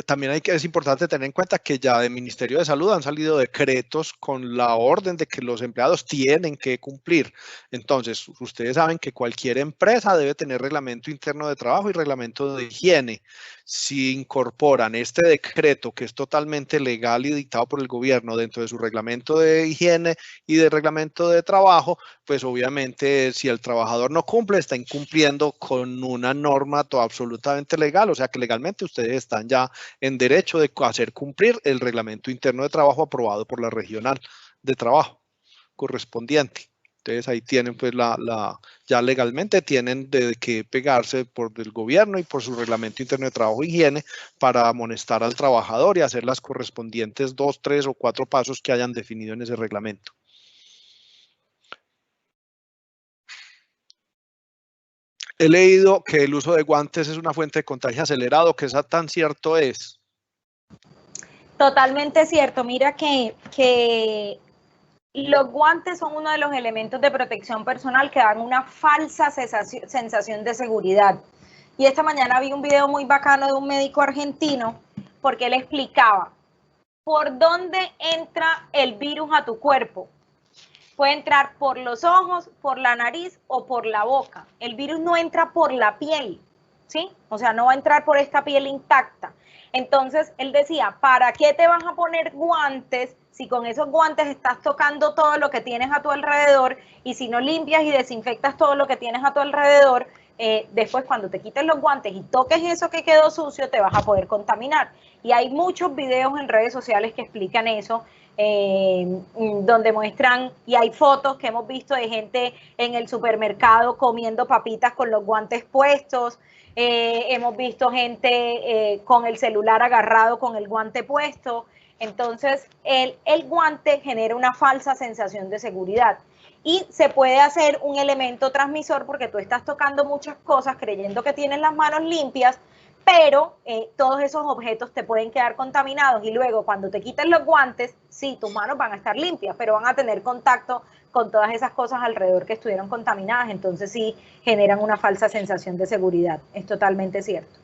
también es importante tener en cuenta que ya del Ministerio de Salud han salido decretos con la orden de que los empleados tienen que cumplir. Entonces, ustedes saben que cualquier empresa debe tener reglamento interno de trabajo y reglamento de higiene. Si incorporan este decreto, que es totalmente legal y dictado por el gobierno dentro de su reglamento de higiene y de reglamento de trabajo, pues obviamente si el trabajador no cumple, está incumpliendo con una norma absolutamente legal, o sea que legalmente ustedes están ya en derecho de hacer cumplir el reglamento interno de trabajo aprobado por la regional de trabajo correspondiente. Entonces ahí tienen pues ya legalmente tienen de que pegarse por el gobierno y por su reglamento interno de trabajo e higiene para amonestar al trabajador y hacer las correspondientes 2, 3 o 4 pasos que hayan definido en ese reglamento. He leído que el uso de guantes es una fuente de contagio acelerado, ¿qué tan cierto es? Totalmente cierto. Mira que los guantes son uno de los elementos de protección personal que dan una falsa sensación de seguridad. Y esta mañana vi un video muy bacano de un médico argentino porque él explicaba por dónde entra el virus a tu cuerpo. Puede entrar por los ojos, por la nariz o por la boca. El virus no entra por la piel, ¿sí? O sea, no va a entrar por esta piel intacta. Entonces, él decía, ¿para qué te vas a poner guantes si con esos guantes estás tocando todo lo que tienes a tu alrededor y si no limpias y desinfectas todo lo que tienes a tu alrededor, después cuando te quites los guantes y toques eso que quedó sucio, te vas a poder contaminar? Y hay muchos videos en redes sociales que explican eso, donde muestran, y hay fotos que hemos visto de gente en el supermercado comiendo papitas con los guantes puestos, hemos visto gente con el celular agarrado con el guante puesto. Entonces, el guante genera una falsa sensación de seguridad y se puede hacer un elemento transmisor porque tú estás tocando muchas cosas creyendo que tienes las manos limpias, pero todos esos objetos te pueden quedar contaminados y luego cuando te quiten los guantes, sí, tus manos van a estar limpias, pero van a tener contacto con todas esas cosas alrededor que estuvieron contaminadas, entonces sí generan una falsa sensación de seguridad. Es totalmente cierto.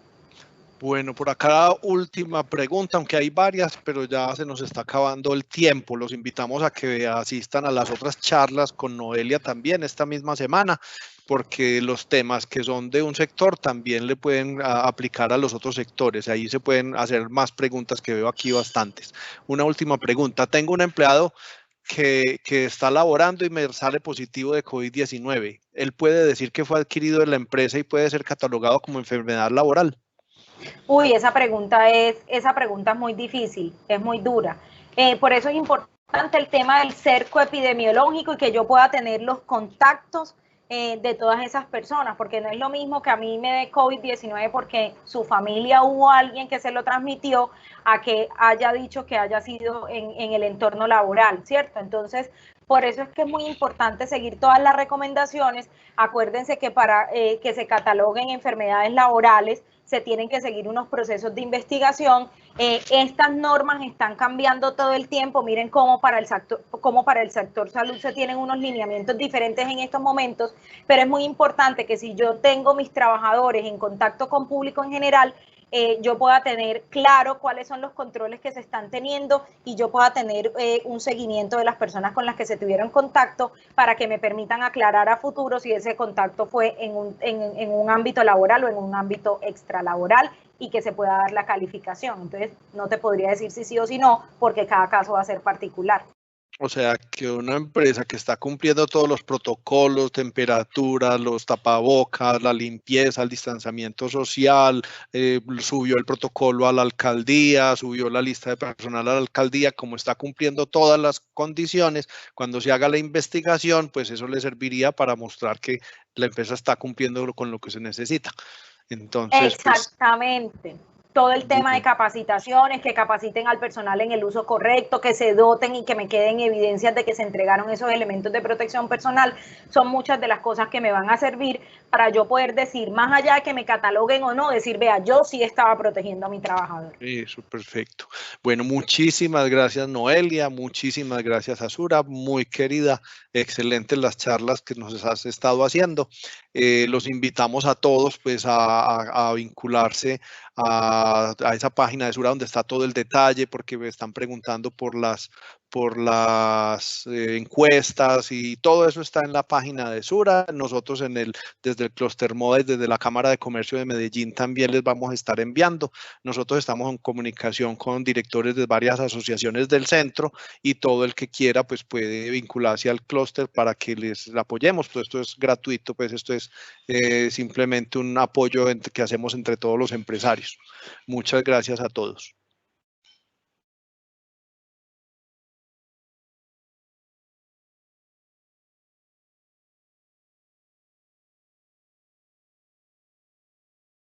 Bueno, por acá última pregunta, aunque hay varias, pero ya se nos está acabando el tiempo. Los invitamos a que asistan a las otras charlas con Noelia también esta misma semana, porque los temas que son de un sector también le pueden aplicar a los otros sectores. Ahí se pueden hacer más preguntas que veo aquí bastantes. Una última pregunta. Tengo un empleado que está laborando y me sale positivo de COVID-19. ¿Él puede decir que fue adquirido en la empresa y puede ser catalogado como enfermedad laboral? Uy, esa pregunta es muy difícil, es muy dura. Por eso es importante el tema del cerco epidemiológico y que yo pueda tener los contactos de todas esas personas, porque no es lo mismo que a mí me dé COVID-19 porque su familia hubo alguien que se lo transmitió, a que haya dicho que haya sido en el entorno laboral, ¿cierto? Entonces, por eso es que es muy importante seguir todas las recomendaciones. Acuérdense que para que se cataloguen enfermedades laborales se tienen que seguir unos procesos de investigación. Estas normas están cambiando todo el tiempo. Miren cómo para el sector salud se tienen unos lineamientos diferentes en estos momentos, pero es muy importante que si yo tengo mis trabajadores en contacto con público en general, yo pueda tener claro cuáles son los controles que se están teniendo y yo pueda tener un seguimiento de las personas con las que se tuvieron contacto para que me permitan aclarar a futuro si ese contacto fue en un ámbito laboral o en un ámbito extralaboral y que se pueda dar la calificación. Entonces, no te podría decir si sí o si no, porque cada caso va a ser particular. O sea, que una empresa que está cumpliendo todos los protocolos, temperaturas, los tapabocas, la limpieza, el distanciamiento social, subió el protocolo a la alcaldía, subió la lista de personal a la alcaldía, como está cumpliendo todas las condiciones, cuando se haga la investigación, pues eso le serviría para mostrar que la empresa está cumpliendo con lo que se necesita. Entonces, exactamente. Pues, todo el tema de capacitaciones, que capaciten al personal en el uso correcto, que se doten y que me queden evidencias de que se entregaron esos elementos de protección personal, son muchas de las cosas que me van a servir para yo poder decir, más allá de que me cataloguen o no, decir, vea, yo sí estaba protegiendo a mi trabajador. Eso, perfecto. Bueno, muchísimas gracias, Noelia, muchísimas gracias, Azura, muy querida, excelentes las charlas que nos has estado haciendo. Los invitamos a todos pues a vincularse a esa página de Sura donde está todo el detalle, porque me están preguntando por las encuestas y todo eso está en la página de Sura. Nosotros desde el Cluster Modes, desde la Cámara de Comercio de Medellín también les vamos a estar enviando. Nosotros estamos en comunicación con directores de varias asociaciones del centro y todo el que quiera pues puede vincularse al clúster para que les apoyemos. Pues esto es gratuito, pues esto es simplemente un apoyo que hacemos entre todos los empresarios. Muchas gracias a todos.